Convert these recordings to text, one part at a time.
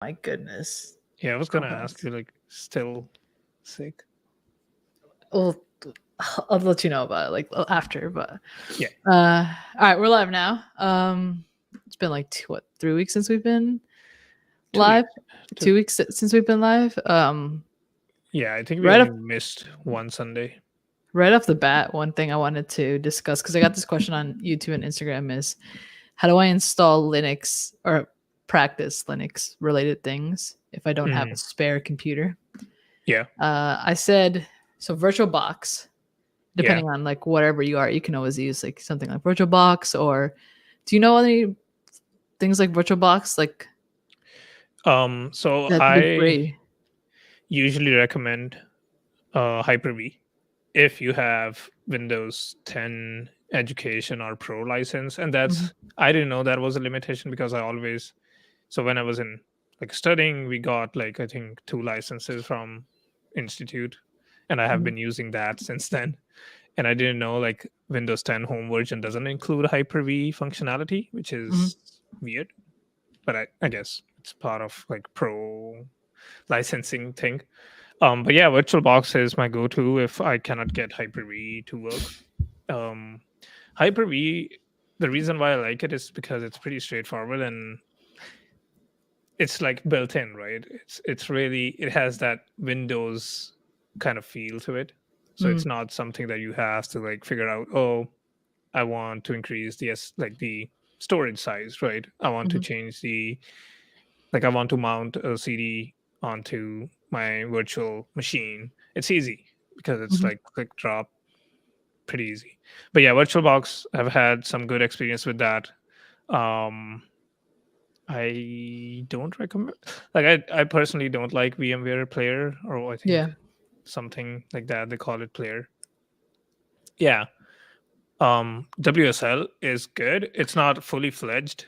My goodness. Yeah, I was gonna ask you, like, still sick? Well, I'll let you know about it like after, but Yeah. all right, we're live now. It's been like 3 weeks since we've been 2 live. weeks. 2 weeks since we've been live. Yeah, I think we Right only up missed one Sunday. right off the bat, one thing I wanted to discuss, because I got this question on YouTube and Instagram, is how do I install Linux or practice Linux related things if I don't have a spare computer? Yeah. I said so VirtualBox, Yeah. depending on like whatever you are, you can always use like something like VirtualBox, or do you know any things like VirtualBox like So that could be I free? usually recommend Hyper-V if you have Windows 10 Education or Pro license, and Mhm. I didn't know that was a limitation because so when I was in like studying, we got like I think 2 licenses from Institute, and I have Mhm. been using that since then. And I didn't know like Windows 10 home version doesn't include Hyper-V functionality, which Mhm. is weird, but I guess it's part of like Pro licensing thing. But yeah, VirtualBox is my go-to if I cannot get Hyper-V to work. Um, Hyper-V, the reason why I like it is because it's pretty straightforward and it's like built in, right? It's really it has that Windows kind of feel to it. So it's Mhm. not something that you have to like figure out, oh, I want to increase like the storage size, right? I want to Mhm. change I want to mount a CD onto my virtual machine. It's easy because it's Mhm. like click drop, pretty easy. But yeah, VirtualBox, I've had some good experience with that. Um, I don't recommend like I personally don't like VMware Player, or I think Yeah. something like that. They call it Player. Yeah. WSL is good. It's not fully fledged.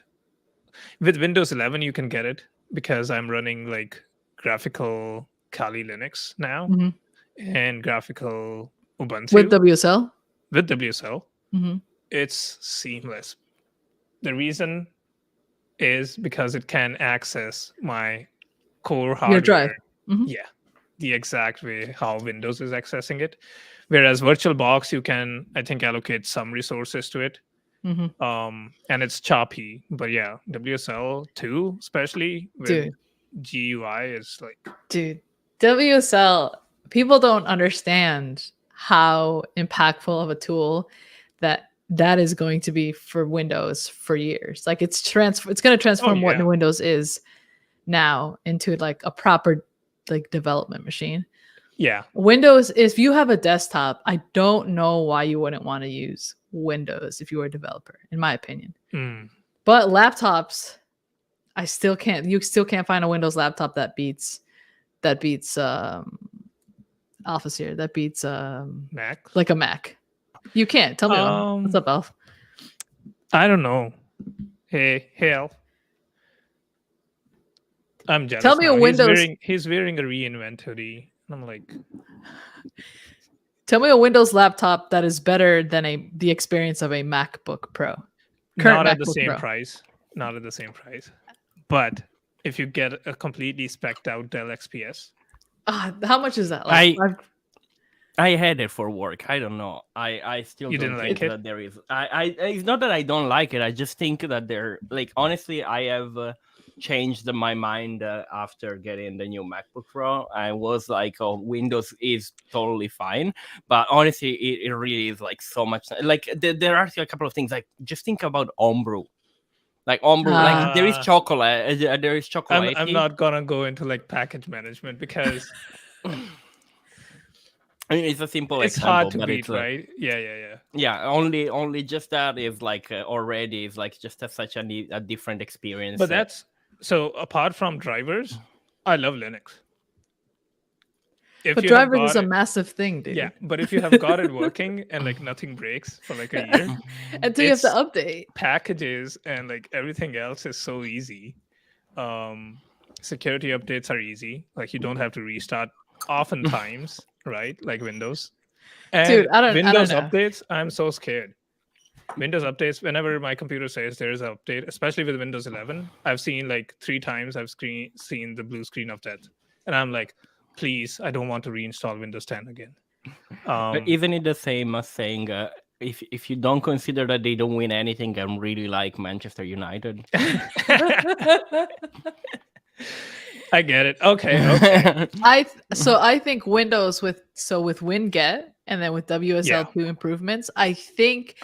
With Windows 11 you can get it because I'm running like graphical Kali Linux now Mhm. and graphical With Ubuntu WSL. with WSL. Mhm. It's seamless. The reason is because it can access my core Your drive. hardware. Mhm. Yeah, the exact way how Windows is accessing it. Whereas VirtualBox, you can, I think, allocate some resources to it. Mhm. And it's choppy. But yeah, WSL 2, especially with Dude. GUI, is like, Dude, WSL, people don't understand how impactful of a tool that is going to be for Windows for years. Like it's going to oh transform what yeah, new Windows is now into like a proper like development machine. yeah, Windows, if you have a desktop, I don't know why you wouldn't want to use Windows if you were a developer, in my opinion. mm, But laptops, you still can't find a Windows laptop that beats Alpha here. That beats Mac. like a Mac. You can't. Tell me wrong. What's Um, up, Alf? I don't know. Hey, Alf. I'm Tell jealous me a now. Windows. He's wearing a reinvent hoodie. And I'm like, Tell me a Windows laptop that is better than the experience of a MacBook Pro. Current not at the MacBook same Pro. price. Not at the same price. But if you get a completely specced out Dell XPS, How much is that? Like I I had it for work. I don't know. I still you don't didn't think like it? that there is. It's not that I don't like it. I just think that there. Like honestly, I have changed my mind after getting the new MacBook Pro. I was like, oh, Windows is totally fine, but honestly, it really is like so much. Like there are a couple of things. Like just think about Homebrew. Like Homebrew, like there is Uh, chocolate. There is I'm chocolate. not gonna go into like package management because I mean, it's a simple it's hard example, to but beat, it's right? Yeah. yeah, only just that is like already is like just such a different But experience. that's so apart from drivers, I love Linux. If But you have drivers is got a it, massive thing, yeah, dude. but if you have got it working and like nothing breaks for like a year, Until you have to it's update. packages and like everything else is so easy. Um, security updates are easy. Like you don't have to restart oftentimes, right? Like Windows. Dude, And I don't Windows know. updates, I'm so scared. Windows updates, whenever my computer says there is an update, especially with Windows 11, I've seen like 3 times seen the blue screen of death. And I'm like, please, I don't want to reinstall Windows 10 again. But isn't it the same as saying if you don't consider that they don't win anything and really like Manchester United? I get it. Okay. I think Windows with WinGet and then with WSL2 improvements, I think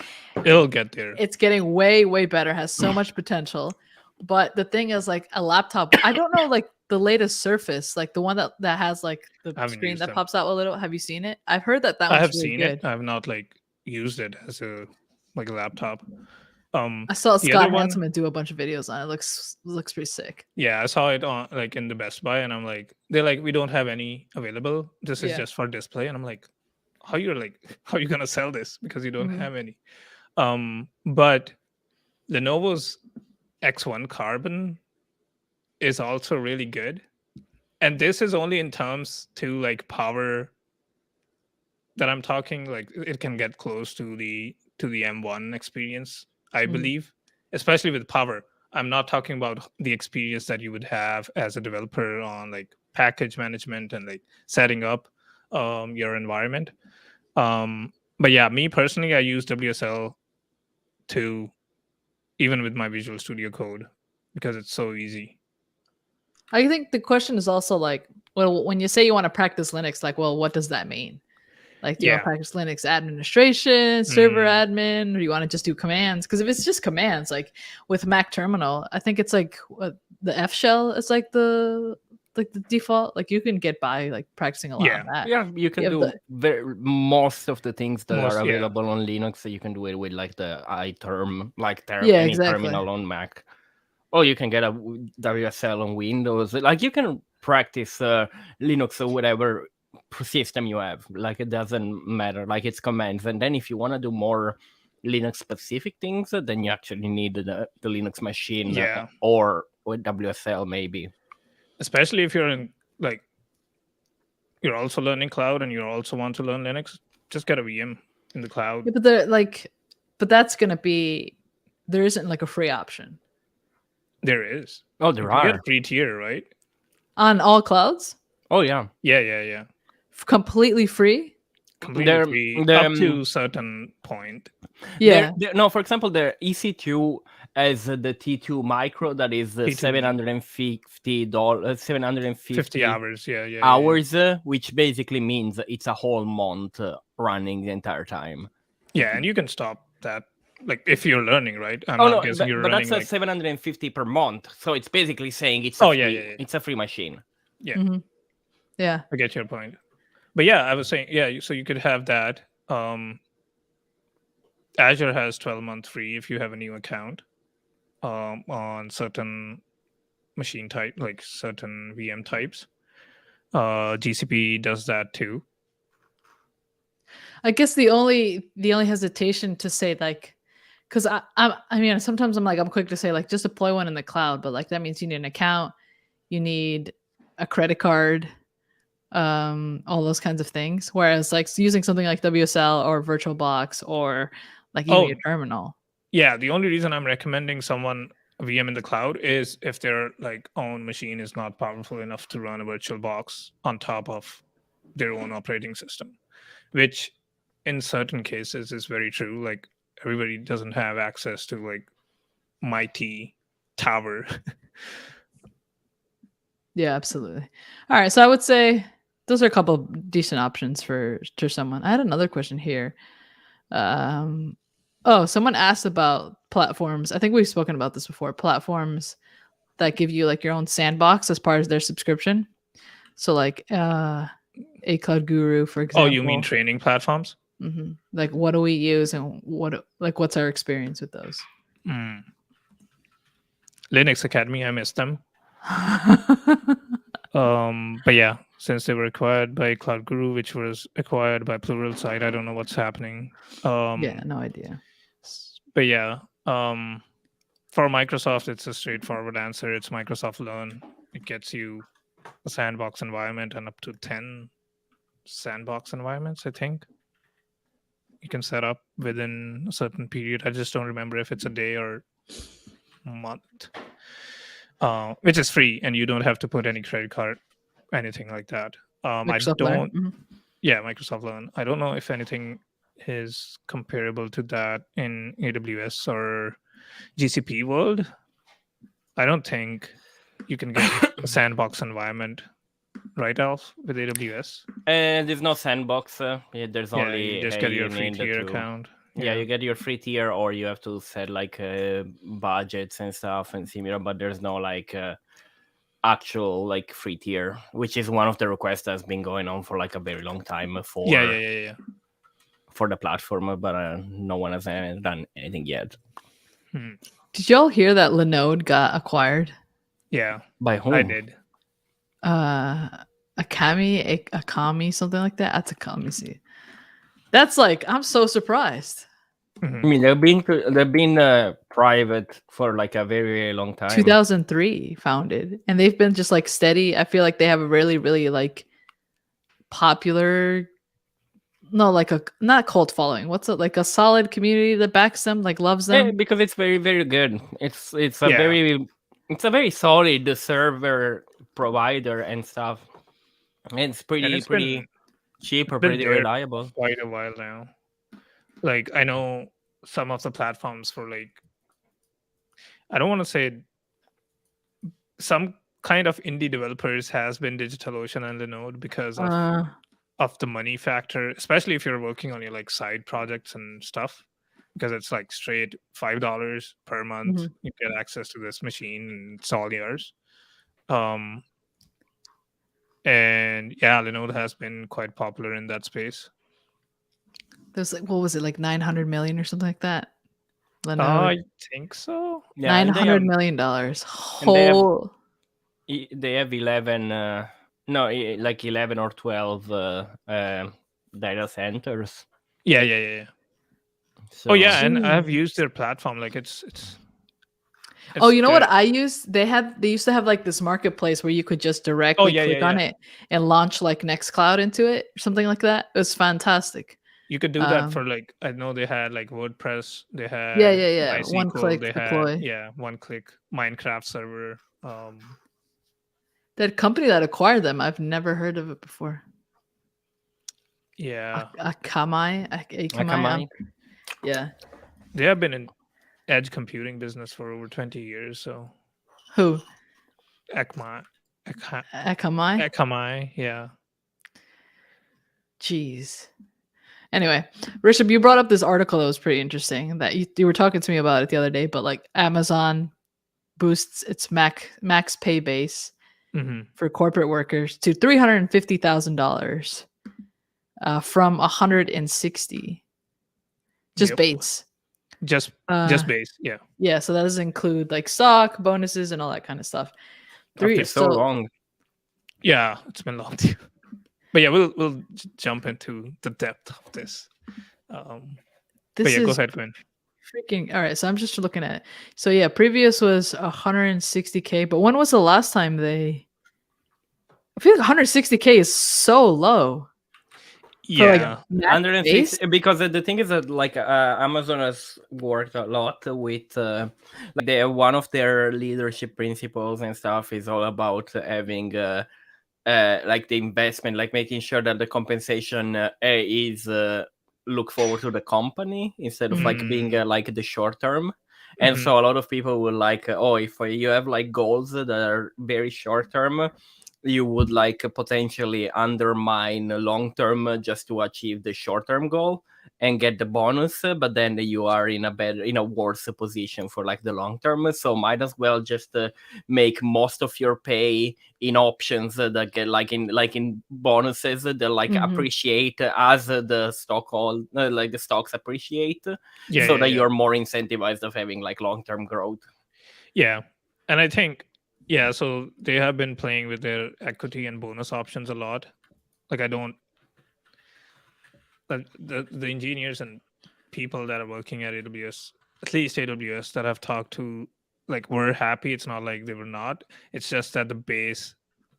it'll get there. It's getting way better, has so much potential. But the thing is, like a laptop, I don't know, like the latest Surface, like the one that has like the screen that pops out a little. Have you seen it? I've heard that I have really seen good. it. I have not like used it as a laptop. I saw Scott Hanselman do a bunch of videos on it. Looks pretty sick. Yeah, I saw it on like in the Best Buy, and I'm like, they're like, we don't have any available. This is just for display, and I'm like, how are you gonna sell this because you don't have any? But Lenovo's X1 Carbon is also really good, and this is only in terms to like power that I'm talking. Like it can get close to the M1 experience, I believe, especially with power. I'm not talking about the experience that you would have as a developer on like package management and like setting up your environment. But yeah, me personally, I use WSL to even with my Visual Studio Code because it's so easy. I think the question is also like, well, when you say you want to practice Linux, like, well, what does that mean? Like, do you want to practice Linux administration, server admin, or do you want to just do commands? Because if it's just commands, like with Mac Terminal, I think it's like the F shell is like the default. Like you can get by like practicing a lot of that. Yeah, you can do most of the things that are available on Linux. So you can do it with like the iTerm, like any terminal on Mac. Or you can get a WSL on Windows. Like you can practice Linux or whatever system you have. Like it doesn't matter. Like it's commands. And then if you want to do more Linux specific things, then you actually need the Linux machine or with WSL maybe. Especially if you're in like you're also learning cloud and you also want to learn Linux, just get a VM in the cloud. Yeah, but that's gonna be there isn't like a free option. There is. Oh, there are. You get free tier, right? On all clouds? Oh yeah. Yeah. Completely free? Completely free up to a certain point. Yeah. No, for example, the EC2 as the T2 micro that is $750 750 hours, hours, which basically means it's a whole month running the entire time. Yeah, and you can stop that, like if you're learning, right? But that's like 750 per month, so it's basically saying it's it's a free machine. Yeah, yeah, I get your point. But yeah, I was saying, so you could have that. Azure has 12-month free if you have a new account on certain machine type, like certain VM types. GCP does that too. I guess the only hesitation to say like, because I mean sometimes I'm quick to say like just deploy one in the cloud, but like that means you need an account, you need a credit card, all those kinds of things. Whereas like using something like WSL or VirtualBox or like even your terminal. Yeah, the only reason I'm recommending someone a VM in the cloud is if their like own machine is not powerful enough to run a VirtualBox on top of their own operating system, which in certain cases is very true. Like everybody doesn't have access to like mighty tower. Yeah, absolutely. All right, so I would say those are a couple of decent options for someone. I had another question here. Someone asked about platforms. I think we've spoken about this before. Platforms that give you like your own sandbox as part of their subscription. So like A Cloud Guru, for example. Oh, you mean training platforms? Mm-hmm. Like what do we use and what's our experience with those? Linux Academy, I miss them. But yeah, since they were acquired by Cloud Guru, which was acquired by Pluralsight, I don't know what's happening. Yeah, no idea. But yeah, for Microsoft, it's a straightforward answer. It's Microsoft Learn. It gets you a sandbox environment and up to 10 sandbox environments, I think. you can set up within a certain period. I just don't remember if it's a day or month, which is free, and you don't have to put any credit card, anything like that. I Microsoft don't. Learn. Yeah, Microsoft Learn. I don't know if anything is comparable to that in AWS or GCP world. I don't think you can get a sandbox environment, right, Alf, with AWS. And there's no sandbox. There's Yeah, only you just get your you free need tier to. account. Yeah, you get your free tier, or you have to set like budgets and stuff and similar. But there's no like actual like free tier, which is one of the requests that's been going on for like a very long time for Yeah. for the platform, but no one has done anything yet. Did y'all hear that Linode got acquired? Yeah, By whom? I did. Akami, something like that. That's a let me see. That's like, I'm so surprised. I mean, they've been private for like a very, very long time. 2003 founded, and they've been just like steady. I feel like they have a really, really like popular, no, like a not cult following. What's it, like a solid community that backs them, like loves them? Yeah, because it's very, very good. It's a very solid server provider and stuff. And it's pretty cheap or been pretty there reliable. Quite a while now. Like, I know some of the platforms for like, I don't want to say, some kind of indie developers has been DigitalOcean and Linode because of the money factor, especially if you're working on your like side projects and stuff, because it's like straight $5 per month. You get access to this machine and it's all yours. And yeah, Linode has been quite popular in that space. There's like, what was it, like 900 million or something like that? I think so. Yeah, $900 million. They have 11 like 11 or 12 data centers. Yeah. So, oh yeah, and I have used their platform. Like it's oh, you know what I used? They used to have like this marketplace where you could just directly click on it and launch like Nextcloud into it or something like that. It was fantastic. You could do that for like, I know they had like WordPress, they had MySQL, one click they deploy. had one click Minecraft server. That company that acquired them, I've never heard of it before. Yeah. Akamai. Yeah. They have been in edge computing business for over 20 years. So who? Akamai. Yeah. Jeez. Anyway, Rishabh, you brought up this article that was pretty interesting that you were talking to me about it the other day, but like Amazon boosts its max pay base for corporate workers to $350,000 from 160. Just base. Just base. Yeah. Yeah. So that does include like stock, bonuses, and all that kind of stuff. So long. Yeah, it's been long too. But yeah, we'll jump into the depth of this. But yeah, go ahead, Gwen. Freaking all right. So I'm just looking at it. So yeah, previous was 160K, but when was the last time I feel like 160K is so low. Yeah, 160, because the thing is that like Amazon has worked a lot with like one of their leadership principles and stuff is all about having like the investment, like making sure that the compensation is look forward to the company instead of like being like the short term. And so a lot of people will like, if you have like goals that are very short term, you would like potentially undermine long term just to achieve the short term goal and get the bonus, but then you are in a worse position for like the long term. So might as well just make most of your pay in options that get like in bonuses that like appreciate as the like the stocks appreciate, so that you're more incentivized of having like long term growth. Yeah, and I think so they have been playing with their equity and bonus options a lot. Like the engineers and people that are working at AWS, at least AWS, that I've talked to, like, were happy. It's not like they were not. It's just that the base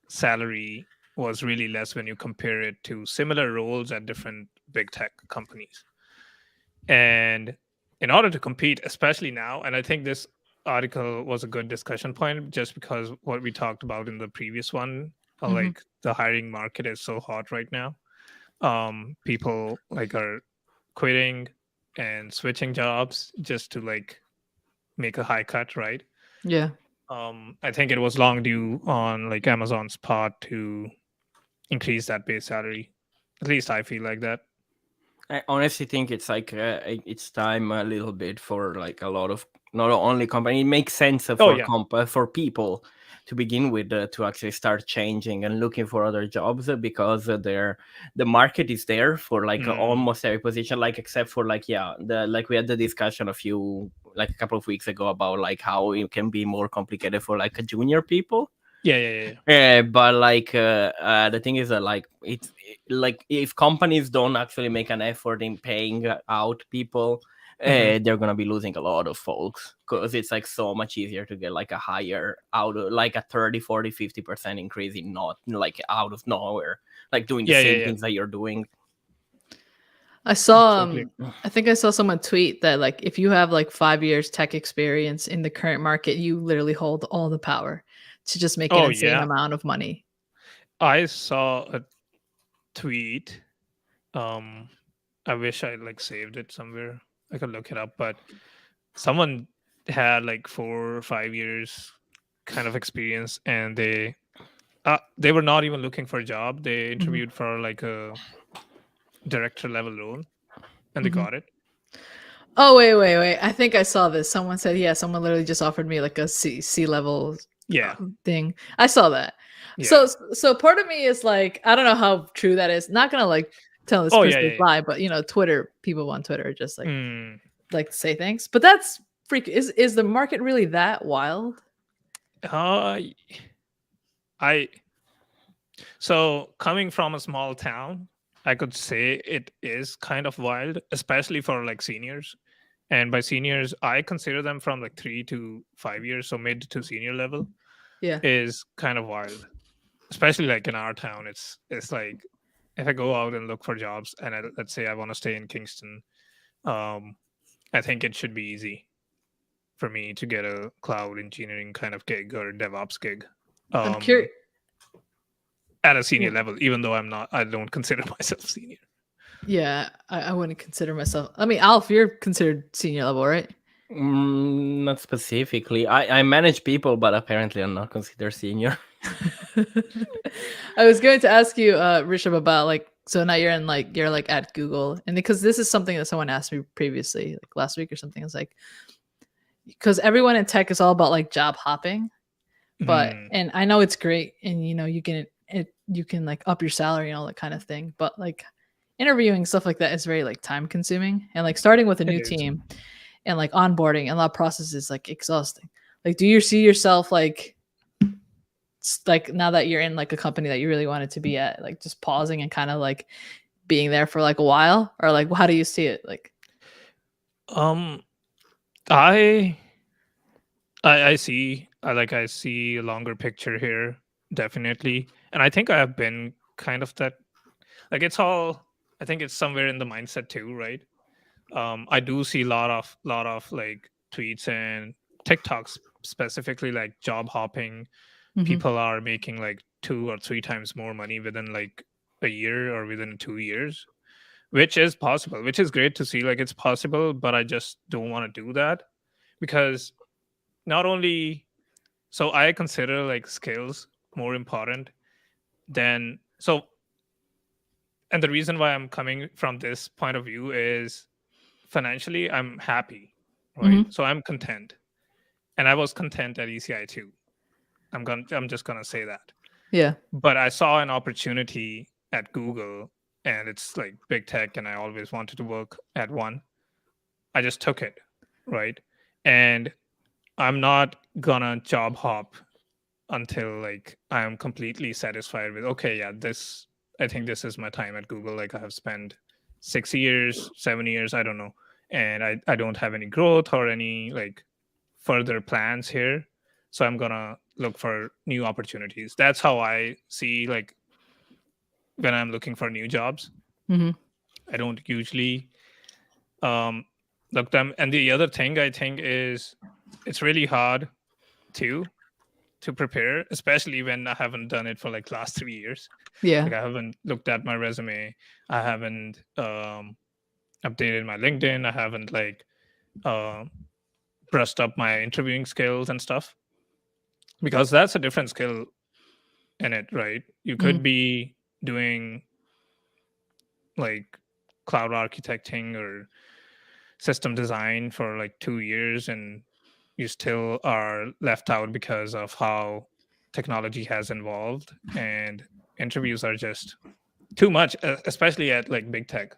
salary was really less when you compare it to similar roles at different big tech companies. And in order to compete, especially now, and I think this article was a good discussion point just because what we talked about in the previous one, like the hiring market is so hot right now. People like are quitting and switching jobs just to like make a high cut, right? Yeah. I think it was long due on like Amazon's part to increase that base salary. At least I feel like that. I honestly think it's like it's time a little bit for like a lot of not only company. It makes sense Oh for yeah. for people to begin with to actually start changing and looking for other jobs because the market is there for like almost every position, like except for like the like we had the discussion a couple of weeks ago about like how it can be more complicated for like junior people. Yeah. But like the thing is that like like if companies don't actually make an effort in paying out people, they're gonna be losing a lot of folks because it's like so much easier to get like a higher out of like a 30 40 50% increase in not like out of nowhere, like doing the same things that you're doing. I saw I think I saw someone tweet that like if you have like 5 years tech experience in the current market, you literally hold all the power to just make an insane amount of money. I saw a tweet. I wish I like saved it somewhere. I could look it up, but someone had like 4 or 5 years kind of experience, and they were not even looking for a job. They interviewed for like a director level role, and they got it. Oh wait! I think I saw this. Someone said, "Yeah, someone literally just offered me like a C level thing." I saw that. Yeah. So part of me is like, I don't know how true that is. Not gonna like tell this person's lie, but you know, Twitter people on Twitter just like to say things. But that's freak. Is the market really that wild? So coming from a small town, I could say it is kind of wild, especially for like seniors. And by seniors, I consider them from like 3 to 5 years, so mid to senior level. Yeah, is kind of wild, especially like in our town. It's like if I go out and look for jobs, and let's say I want to stay in Kingston, I think it should be easy for me to get a cloud engineering kind of gig or DevOps gig. I'm curious. At a senior level, even though I don't consider myself senior. Yeah, I wouldn't consider myself. I mean, Alf, you're considered senior level, right? Not specifically. I manage people, but apparently I'm not considered senior. I was going to ask you, Rishabh, about like, so now you're like at Google, and because this is something that someone asked me previously, like last week or something. It's like, because everyone in tech is all about like job hopping, but and I know it's great, and you know you can like up your salary and all that kind of thing, but like interviewing stuff like that is very like time consuming, and like starting with a new team and like onboarding and that process is like exhausting. Like, do you see yourself like now that you're in like a company that you really wanted to be at, like just pausing and kind of like being there for like a while, or like how do you see it? Like, I see I see a longer picture here, definitely, and I think I have been kind of that. Like it's all, I think it's somewhere in the mindset too, right? I do see a lot of like tweets and TikToks specifically like job hopping. People are making like 2 or 3 times more money within like a year or within 2 years, which is possible, which is great to see. Like it's possible, but I just don't want to do that because not only, so I consider like skills more important than, so, and the reason why I'm coming from this point of view is financially I'm happy, right? So I'm content, and I was content at ECI too. I'm just gonna say that. yeah, But I saw an opportunity at Google, and it's like big tech, and I always wanted to work at one. I just took it, right? And I'm not gonna job hop until like I'm completely satisfied with, okay, yeah, this, I think this is my time at Google. Like I have spent 6 years, 7 years, I don't know, and I don't have any growth or any like further plans here, so I'm gonna look for new opportunities. That's how I see, like, when I'm looking for new jobs. I don't usually look them. And the other thing I think is it's really hard to prepare, especially when I haven't done it for like last 3 years. Yeah. Like I haven't looked at my resume. I haven't updated my LinkedIn. I haven't like brushed up my interviewing skills and stuff, because that's a different skill in it, right? You could be doing like cloud architecting or system design for like 2 years, and you still are left out because of how technology has evolved, and interviews are just too much, especially at like big tech.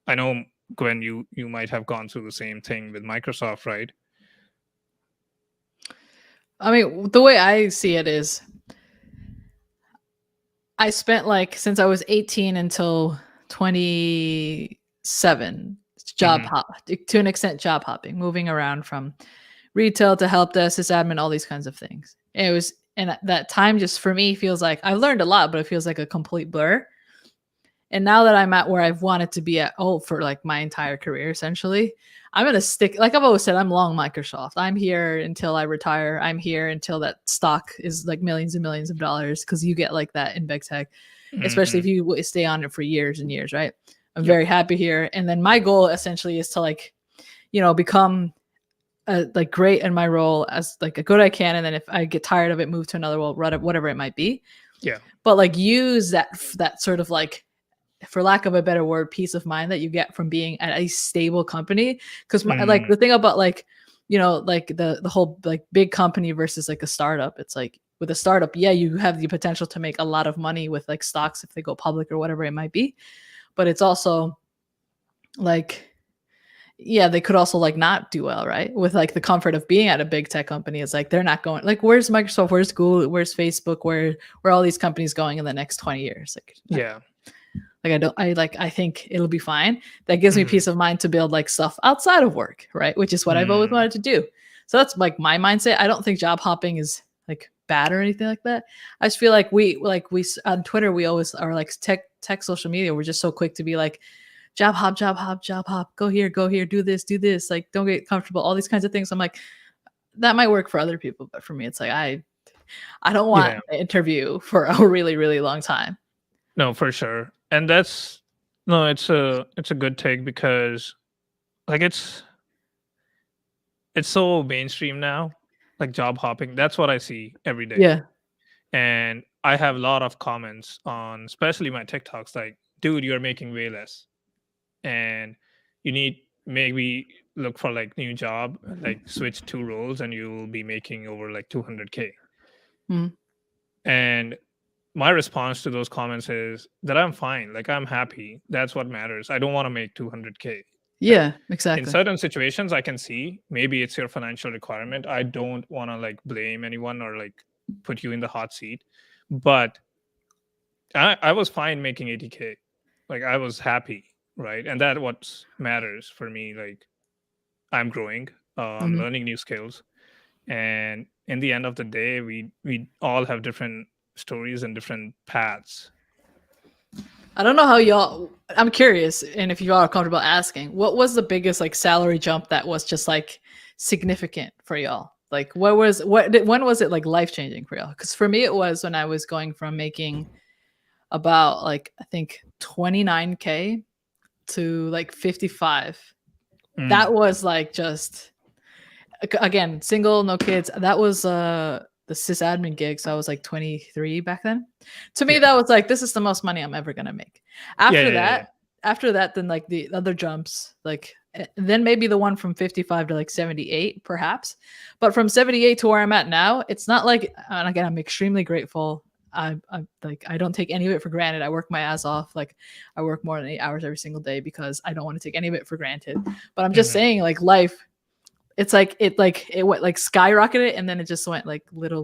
I know, Gwen, you might have gone through the same thing with Microsoft, right? I mean, the way I see it is I spent like since I was 18 until 27 job hop to an extent, job hopping, moving around from retail to help desk, sysadmin, all these kinds of things. And it was, and that time just for me feels like I've learned a lot, but it feels like a complete blur. And now that I'm at where I've wanted to be at for like my entire career, essentially, I'm going to stick, like I've always said, I'm long Microsoft. I'm here until I retire. I'm here until that stock is like millions and millions of dollars, because you get like that in big tech, especially if you stay on it for years and years, right? I'm very happy here. And then my goal essentially is to like, become like great in my role as like a good I can. And then if I get tired of it, move to another role, whatever it might be. Yeah. But like use that sort of like, for lack of a better word, peace of mind that you get from being at a stable company. Because like the thing about like, like the whole like big company versus like a startup, it's like with a startup, yeah, you have the potential to make a lot of money with like stocks if they go public or whatever it might be. But it's also like, yeah, they could also like not do well, right? With like the comfort of being at a big tech company, it's like they're not going like, where's Microsoft, where's Google, where's Facebook, where are all these companies going in the next 20 years? Like, yeah. Like I think it'll be fine. That gives me peace of mind to build like stuff outside of work, right? Which is what I've always wanted to do. So that's like my mindset. I don't think job hopping is like bad or anything like that. I just feel like we on Twitter, we always are like tech social media. We're just so quick to be like job hop, go here, do this. Like, don't get comfortable, all these kinds of things. I'm like, that might work for other people, but for me, it's like, I don't want an interview for a really, really long time. No, for sure. And it's a good take, because like it's so mainstream now, like job hopping. That's what I see every day. Yeah. And I have a lot of comments on, especially my TikToks, like, dude, you're making way less, and you need maybe look for like new job, like switch 2 roles, and you will be making over like 200K. And my response to those comments is that I'm fine. Like, I'm happy. That's what matters. I don't want to make 200K. Yeah, exactly. In certain situations, I can see maybe it's your financial requirement. I don't want to like blame anyone or like put you in the hot seat. But I was fine making 80K. Like, I was happy, right? And that what matters for me. Like, I'm growing, I'm learning new skills. And in the end of the day, we all have different stories and different paths. I don't know how y'all, I'm curious, and if you all are comfortable asking, what was the biggest like salary jump that was just like significant for y'all? Like when was it like life-changing for y'all? Because for me, it was when I was going from making about like, I think 29K to like 55. That was like just, again, single, no kids. That was the sysadmin gig. So I was like 23 back then. To me, that was like, this is the most money I'm ever gonna make. After that, then like the other jumps, like then maybe the one from 55 to like 78, perhaps. But from 78 to where I'm at now, it's not like, and again, I'm extremely grateful. I'm like, I don't take any of it for granted. I work my ass off. Like, I work more than 8 hours every single day because I don't want to take any of it for granted. But I'm just saying, like, life, it's like it went like skyrocketed, and then it just went like little,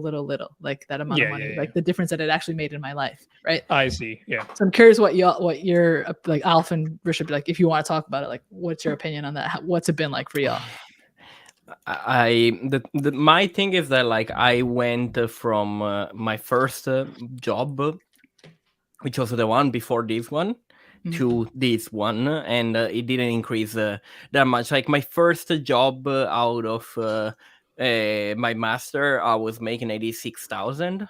like that amount of money, like the difference that it actually made in my life, right? I see. Yeah. So I'm curious what your like Alf and Richard, like, if you want to talk about it, like, what's your opinion on that? What's it been like for y'all? My thing is that like I went from my first job, which was the one before this one, to this one, and it didn't increase that much. Like my first job out of my master, I was making 86,000.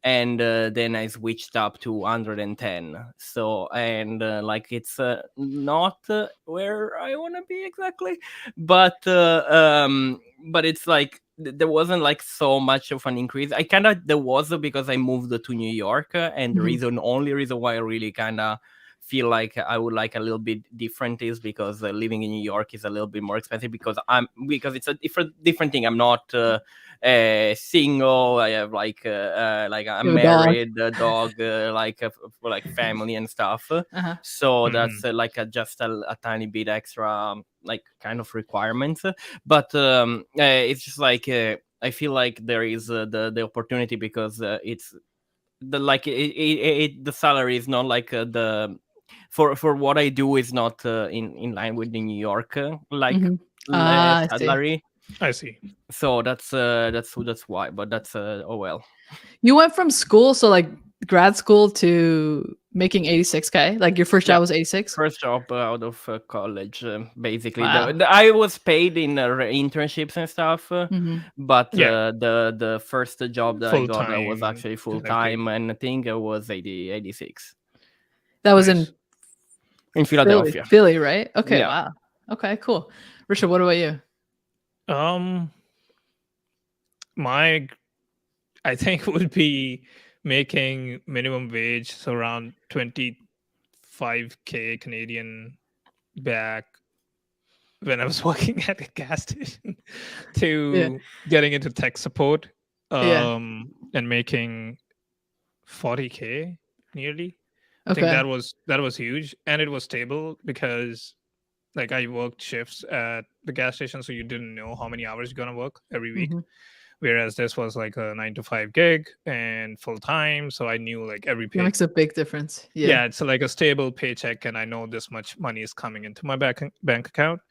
And then I switched up to 110. So, and like it's not where I want to be exactly, but it's like there wasn't like so much of an increase. I kind of, there was because I moved to New York, and the only reason why I really kind of feel like I would like a little bit different is because living in New York is a little bit more expensive because it's a different thing. I'm not single. I have like I'm married, a dog, for like family and stuff. So that's like just a tiny bit extra like kind of requirements. But it's just like I feel like there is the opportunity because it's the like the salary is not like the for what I do is not in line with the New York salary. I see. So that's why. But that's oh well. You went from school, so like grad school, to making 86K. Like your first job was 86. First job out of college, basically. Wow. I was paid in internships and stuff, but the first job that I got was actually full time, and I think it was 86. That was in Philadelphia, Philly, right? Okay, yeah. Wow. Okay, cool. Richard, what about you? I think would be making minimum wage, so around 25K Canadian back when I was working at a gas station to getting into tech support and making 40K nearly. I think that was huge, and it was stable because like I worked shifts at the gas station, so you didn't know how many hours you're gonna work every week. Whereas this was like a 9 to 5 gig and full time, so I knew like every pay. It makes a big difference. Yeah, it's like a stable paycheck, and I know this much money is coming into my bank account.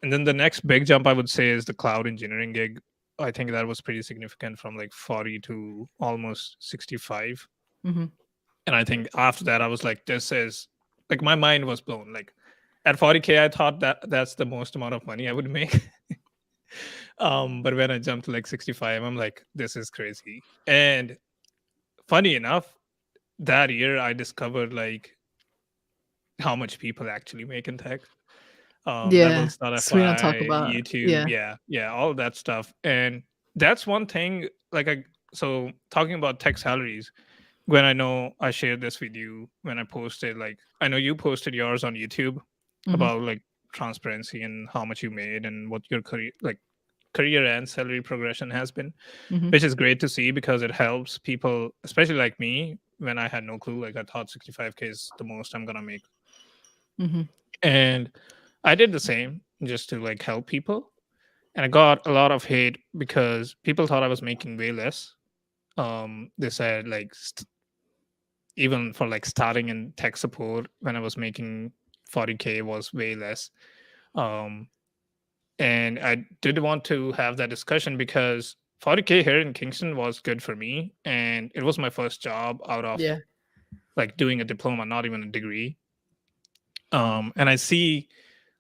And then the next big jump I would say is the cloud engineering gig. I think that was pretty significant, from like 40 to almost 65. And I think after that, I was like, this is like, my mind was blown. Like at 40K, I thought that's the most amount of money I would make. But when I jumped to like 65, I'm like, this is crazy. And funny enough, that year I discovered like how much people actually make in tech. So we don't talk about YouTube, all that stuff. And that's one thing. Like so talking about tech salaries, Gwen, I know I shared this with you when I posted, like, I know you posted yours on YouTube about like transparency and how much you made and what your career and salary progression has been, which is great to see because it helps people, especially like me, when I had no clue. Like I thought 65K is the most I'm gonna make. And I did the same just to like help people. And I got a lot of hate because people thought I was making way less. They said like even for like starting in tech support, when I was making 40K was way less. And I did want to have that discussion because 40K here in Kingston was good for me. And it was my first job out of like doing a diploma, not even a degree. And I see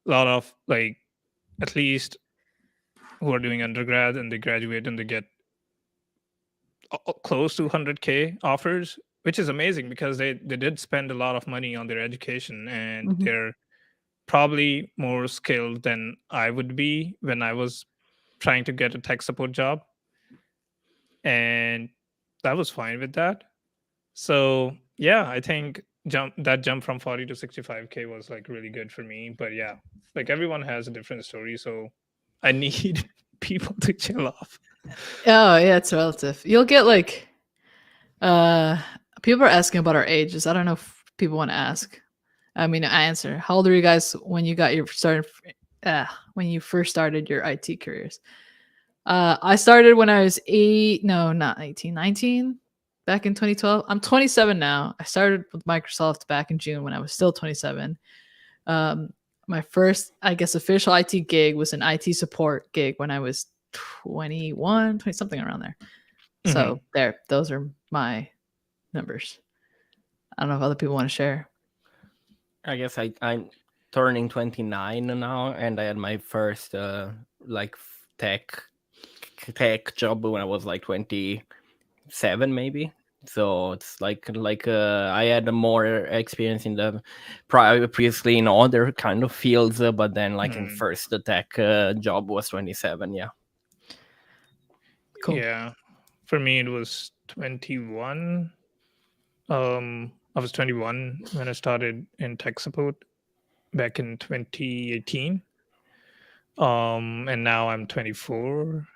a lot of like, at least who are doing undergrad and they graduate and they get close to 100K offers, which is amazing because they did spend a lot of money on their education, and they're probably more skilled than I would be when I was trying to get a tech support job. And I was fine with that. So yeah, I think that jump from 40 to 65K was like really good for me. But yeah, like everyone has a different story, so I need people to chill off. Oh yeah, it's relative. You'll get like people are asking about our ages. I don't know if people want to ask. I mean, I answer. How old are you guys when you got your when you first started your IT careers? I started when I was 19, back in 2012. I'm 27 now. I started with Microsoft back in June when I was still 27. My first, I guess, official IT gig was an IT support gig when I was 21, 20 something around there. So those are my numbers. I don't know if other people want to share. I guess I'm turning 29 now, and I had my first like tech job when I was like 27 maybe. So it's like I had more experience in the previously in other kind of fields, but then like in first the tech job was 27. Yeah. Cool. Yeah. For me, it was 21. I was 21 when I started in tech support back in 2018. And now I'm 24,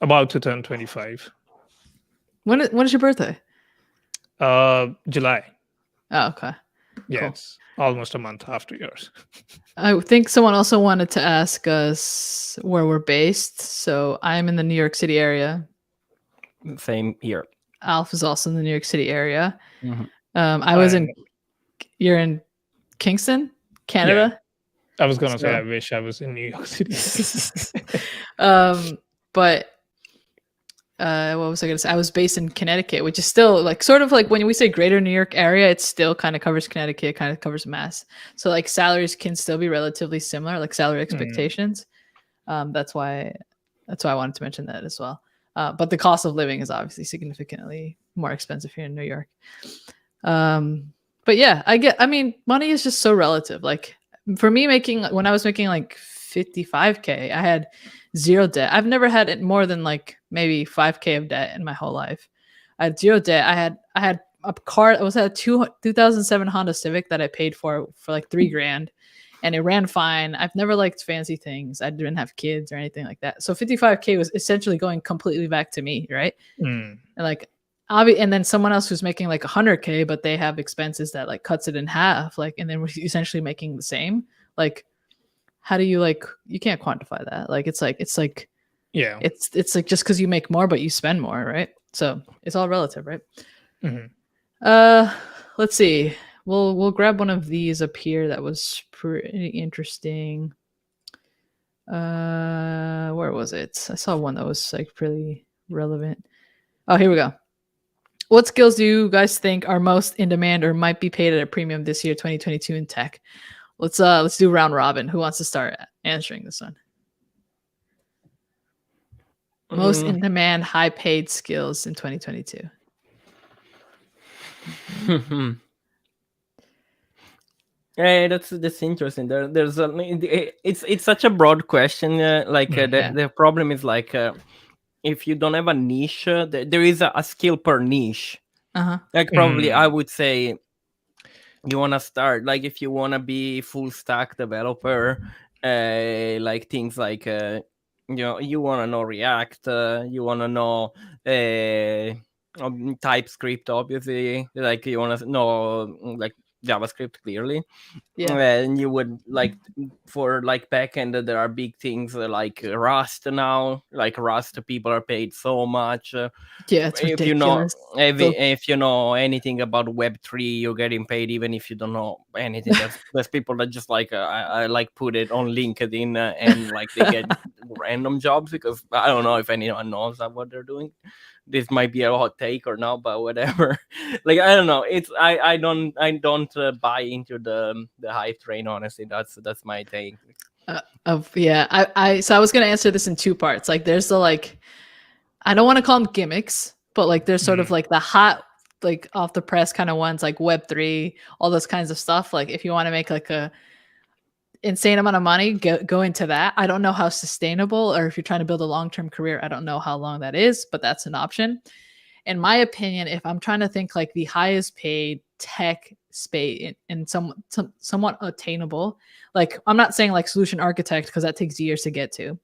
about to turn 25. When is your birthday? July. Oh, okay. Yeah, Cool. it's almost a month after yours. I think someone also wanted to ask us where we're based. So I'm in the New York City area. Same here. Alf is also in the New York City area. Mhm. You're in Kingston, Canada. I was gonna say I wish I was in New York City. But what was I gonna say? I was based in Connecticut, which is still like sort of like when we say greater New York area, it still kind of covers Connecticut, kind of covers Mass. So like salaries can still be relatively similar, like salary expectations. That's why I wanted to mention that as well. But the cost of living is obviously significantly more expensive here in New York. But yeah, I mean, money is just so relative. Like for me, when I was making like 55K, I had zero debt. I've never had it more than like maybe 5K of debt in my whole life. I had zero debt. I had a car. It was a 2007 Honda Civic that I paid for like $3,000, and it ran fine. I've never liked fancy things. I didn't have kids or anything like that. So 55K was essentially going completely back to me, right? And like, and then someone else who's making like 100K, but they have expenses that like cuts it in half, like, and then we're essentially making the same. Like, how do you you can't quantify that? Like, it's like yeah, it's like just because you make more, but you spend more, right? So it's all relative, right? Let's see. We'll grab one of these up here that was pretty interesting. Where was it? I saw one that was like pretty relevant. Oh, here we go. What skills do you guys think are most in demand or might be paid at a premium this year, 2022 in tech? Let's do round robin. Who wants to start answering this one? Most in demand, high paid skills in 2022. Yeah, that's interesting. There's it's such a broad question. The problem is like if you don't have a niche, there is a skill per niche. Like probably I would say you want to start like if you want to be full stack developer, like things like you want to know React, you want to know TypeScript, obviously, like you want to know like JavaScript clearly. And you would like for like backend there are big things like Rust now. Like Rust, people are paid so much. It's if ridiculous. if you know anything about Web3, you're getting paid even if you don't know anything. There's people that just like I like put it on LinkedIn and like they get random jobs because I don't know if anyone knows what they're doing. This might be a hot take or not, but whatever. Like I don't know. It's I don't buy into the hype train. Honestly, that's my take. So I was gonna answer this in two parts. Like there's the like, I don't want to call them gimmicks, but like there's sort of like the hot, like off the press kind of ones, like Web3, all those kinds of stuff. Like if you want to make like a insane amount of money, go into that. I don't know how sustainable, or if you're trying to build a long-term career, I don't know how long that is, but that's an option. In my opinion, if I'm trying to think like the highest paid tech space and somewhat attainable, like I'm not saying like solution architect because that takes years to get to.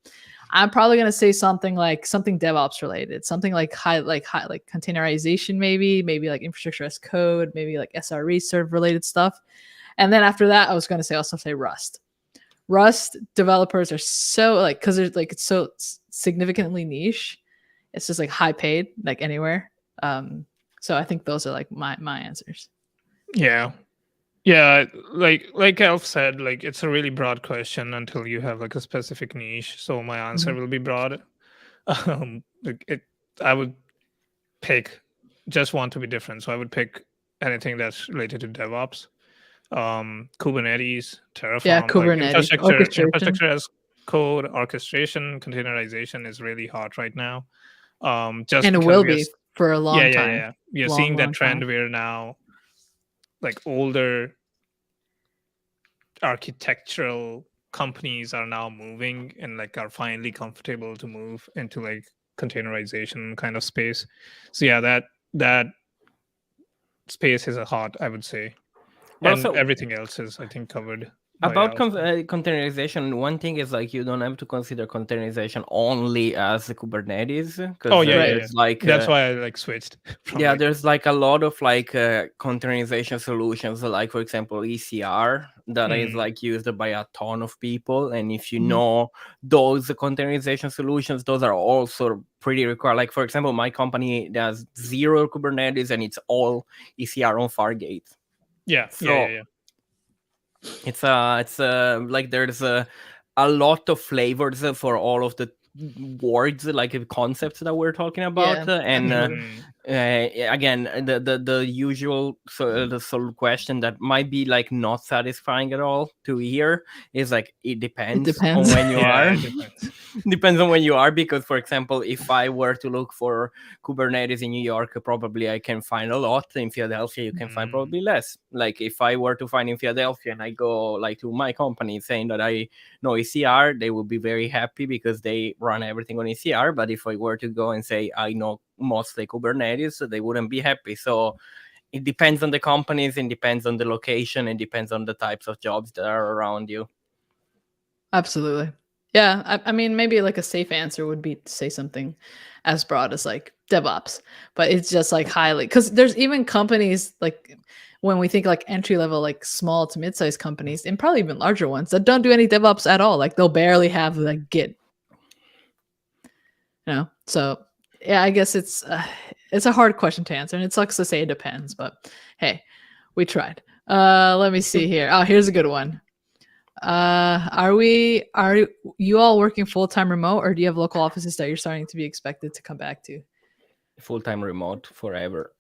I'm probably gonna say something DevOps related, something like high containerization, maybe like infrastructure as code, maybe like SRE server related stuff. And then after that, I was gonna also say Rust. Rust developers are so like, because there's like it's so significantly niche. It's just like high paid, like anywhere. So I think those are like my answers. Yeah, like Elf said, like it's a really broad question until you have like a specific niche. So my answer will be broad. I would pick just want to be different. So I would pick anything that's related to DevOps. Kubernetes, Terraform, Yeah, like Kubernetes orchestration. infrastructure as code, orchestration, containerization is really hot right now. Just And it because will be for a long time. we are Long, seeing that long trend time. where now like older architectural companies are now moving and like are finally comfortable to move into like containerization kind of space. So yeah, that space is a hot, I would say, But and also, everything else is I think covered by about Alpha. containerization, one thing is like you don't have to consider containerization only as the Kubernetes, Oh because yeah, yeah, Right. yeah. there's like That's why I like switched from yeah, like there's like a lot of like containerization solutions, like for example ECR, that is like used by a ton of people, and if you Mhm. know those containerization solutions, those are also pretty required. Like for example, my company does 0 Kubernetes and it's all ECR on Fargate. yeah, So yeah, yeah, yeah. it's like there's a lot of flavors for all of the words, like concepts that we're talking about, Yeah, and absolutely. again, the usual question that might be like not satisfying at all to hear is like it depends on depends. when you Yeah, are. it depends. Depends on when you are, because for example, if I were to look for Kubernetes in New York, probably I can find a lot. In Philadelphia, you can find probably less. Like if I were to find in Philadelphia and I go like to my company saying that I know ECR, they would be very happy because they run everything on ECR. But if I were to go and say I know mostly Kubernetes, they wouldn't be happy. So it depends on the companies, it depends on the location, it depends on the types of jobs that are around you. Absolutely. Yeah, I mean, maybe like a safe answer would be to say something as broad as like DevOps, but it's just like highly, because there's even companies like when we think like entry level, like small to mid sized companies, and probably even larger ones that don't do any DevOps at all. Like they'll barely have like Git, you know. So yeah, I guess it's a hard question to answer, and it sucks to say it depends, but hey, we tried. Let me see here. Oh, here's a good one. Are you all working full-time remote, or do you have local offices that you're starting to be expected to come back to? Full-time remote forever.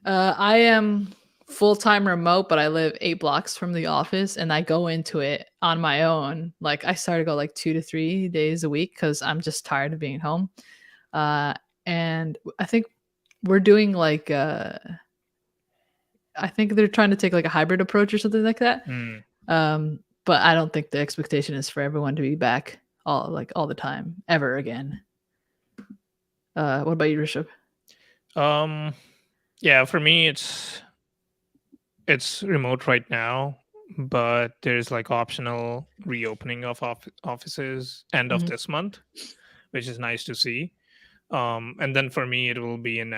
I am full-time remote, but I live 8 blocks from the office, and I go into it on my own. Like I started to go like 2 to 3 days a week because I'm just tired of being home. And I think we're doing like I think they're trying to take like a hybrid approach or something like that. But I don't think the expectation is for everyone to be back all the time ever again. What about you, Rishabh? Yeah, for me it's remote right now, but there's like optional reopening of offices end of this month, which is nice to see. And then for me it will be in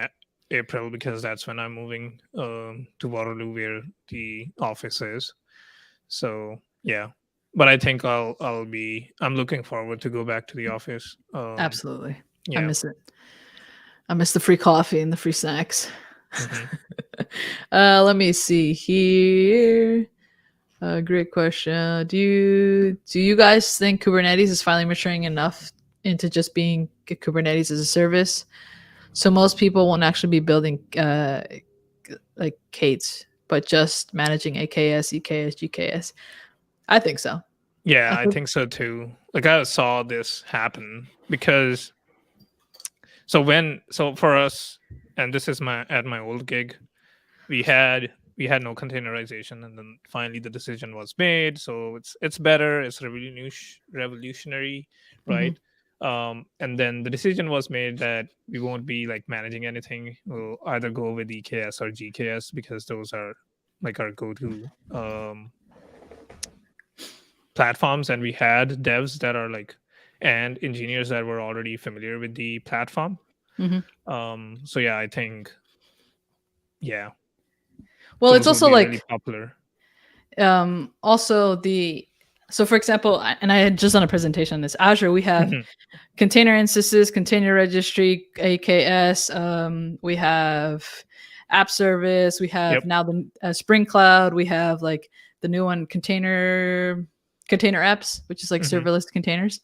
April because that's when I'm moving to Waterloo where the office is. So yeah, but I think I'm looking forward to go back to the office. Absolutely. I Yeah. miss it. I miss the free coffee and the free snacks. Mhm. Let me see here. Great question. Do you guys think Kubernetes is finally maturing enough into just being Kubernetes as a service? So most people won't actually be building like Kates, but just managing AKS, EKS, GKS. I think so. Yeah, I think so too. Like I saw this happen because so for us, and this is my old gig, we had no containerization, and then finally the decision was made. So it's better, it's revolutionary, right? And then the decision was made that we won't be like managing anything. We'll either go with EKS or GKS because those are like our go-to platforms, and we had devs that are like and engineers that were already familiar with the platform. So yeah, I think yeah, Well, it's those will also be really like popular. also so for example, and I had just done a presentation on this Azure, we have container instances, container registry, AKS, we have app service, we have Yep. now the Spring Cloud, we have like the new one, container apps, which is like serverless containers.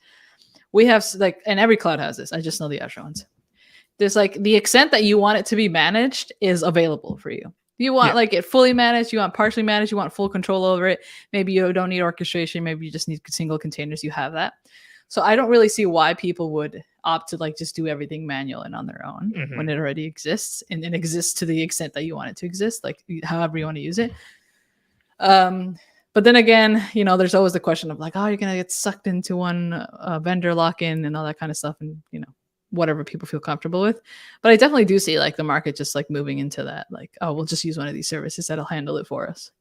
We have like, and every cloud has this, I just know the Azure ones. There's like the extent that you want it to be managed is available for you. You want like it fully managed, you want partially managed, you want full control over it. Maybe you don't need orchestration, maybe you just need single containers, you have that. So I don't really see why people would opt to like just do everything manual and on their own when it already exists, and it exists to the extent that you want it to exist, like however you want to use it. But then again, you know, there's always the question of like, oh, you're gonna get sucked into one vendor lock-in and all that kind of stuff, and you know, whatever people feel comfortable with. But I definitely do see like the market just like moving into that, like, oh, we'll just use one of these services that'll handle it for us.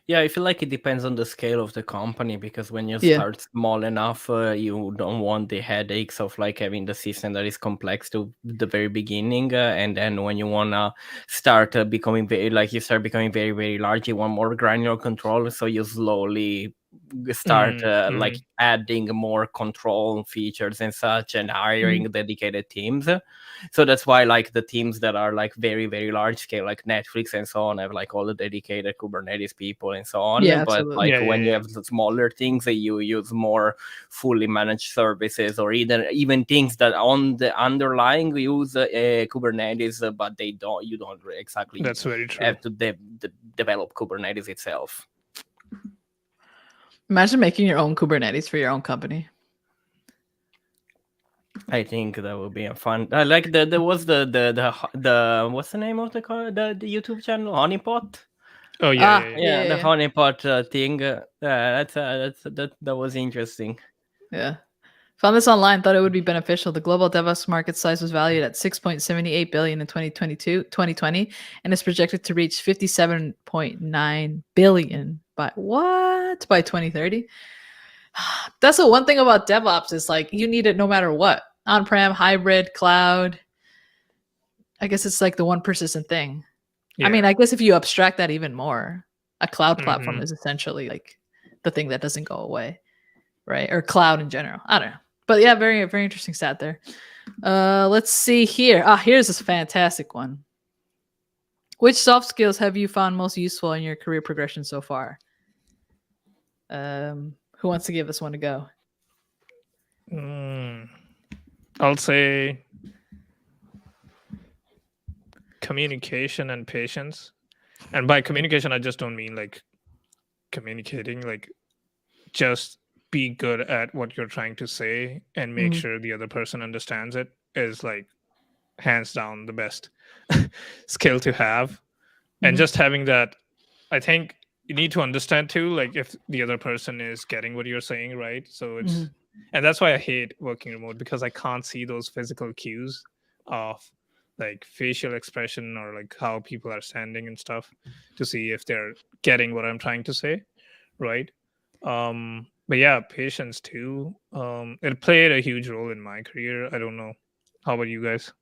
Yeah, I feel like it depends on the scale of the company, because when you start small enough, you don't want the headaches of like having the system that is complex to the very beginning, and then when you wanna start becoming very, like you start becoming very, very large, you want more granular control, so you slowly start like adding more control features and such, and hiring dedicated teams. So that's why like the teams that are like very, very large scale, like Netflix and so on, have like all the dedicated Kubernetes people and so on. Yeah, but absolutely. like when you have the smaller things, that you use more fully managed services, or even things that on the underlying use Kubernetes, but you don't exactly That's very true. have to develop Kubernetes itself. Imagine making your own Kubernetes for your own company. I think that would be a fun. Like there was the what's the name of the YouTube channel, Honeypot. Oh yeah. The Honeypot thing. That was interesting. Yeah. Found this online, thought it would be beneficial. The global DevOps market size was valued at 6.78 billion in 2020, and is projected to reach 57.9 billion by 2030. That's the one thing about DevOps is like you need it no matter what. On-prem, hybrid, cloud. I guess it's like the one persistent thing. I mean, I guess if you abstract that even more, a cloud platform is essentially like the thing that doesn't go away, right? Or cloud in general. I don't know. But yeah, very, very interesting stat there. Let's see here. Here's this fantastic one. Which soft skills have you found most useful in your career progression so far? Who wants to give this one a go? I'll say communication and patience. And by communication, I just don't mean like communicating, like just be good at what you're trying to say and make sure the other person understands it is like hands down the best skill to have. And just having that, I think you need to understand too, like if the other person is getting what you're saying, right? So it's and that's why I hate working remote, because I can't see those physical cues of like facial expression or like how people are standing and stuff to see if they're getting what I'm trying to say, right? But yeah, patience too. It played a huge role in my career. I don't know. How about you guys?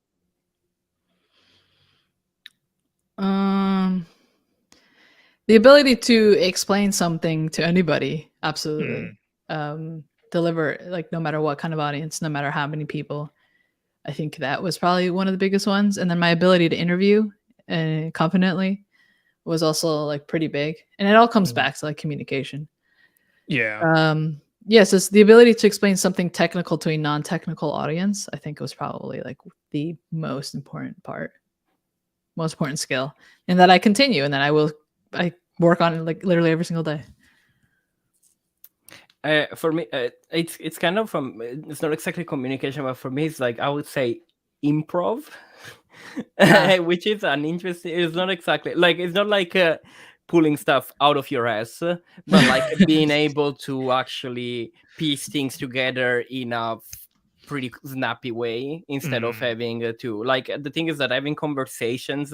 The ability to explain something to anybody, absolutely. Deliver like no matter what kind of audience, no matter how many people. I think that was probably one of the biggest ones. And then my ability to interview confidently was also like pretty big. And it all comes back to like communication. Yeah. Yes, it's the ability to explain something technical to a non-technical audience. I think was probably like the most important skill, and that I continue, and that I work on it like literally every single day. For me, it's kind of it's not exactly communication, but for me, it's like I would say improv, which is an interesting. It's not exactly like it's not like pulling stuff out of your ass, but like being able to actually piece things together in a pretty snappy way instead of having to like the thing is that having conversations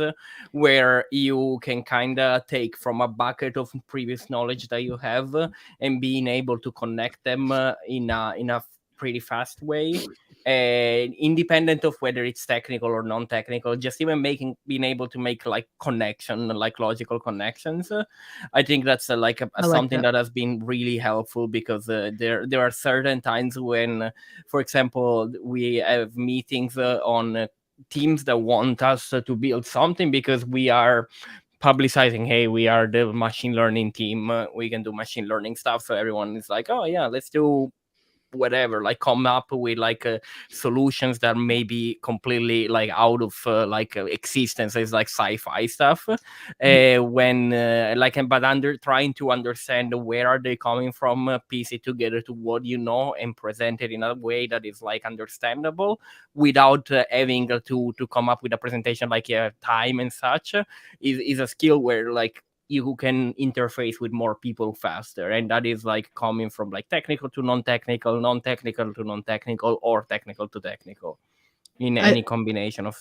where you can kind of take from a bucket of previous knowledge that you have and being able to connect them in a pretty fast way, independent of whether it's technical or non-technical, just even being able to make like logical connections. I think that's something that has been really helpful, because there are certain times when, for example, we have meetings on teams that want us to build something because we are publicizing, hey, we are the machine learning team, we can do machine learning stuff, so everyone is like, oh yeah, let's do whatever, like come up with like solutions that may be completely like out of existence. It's like sci-fi stuff. When like, but trying to understand where are they coming from, piece it together to what you know, and present it in a way that is like understandable without having to come up with a presentation like time and such, is a skill where like you can interface with more people faster, and that is like coming from like technical to non-technical, non-technical to non-technical, or technical to technical, in any combination of.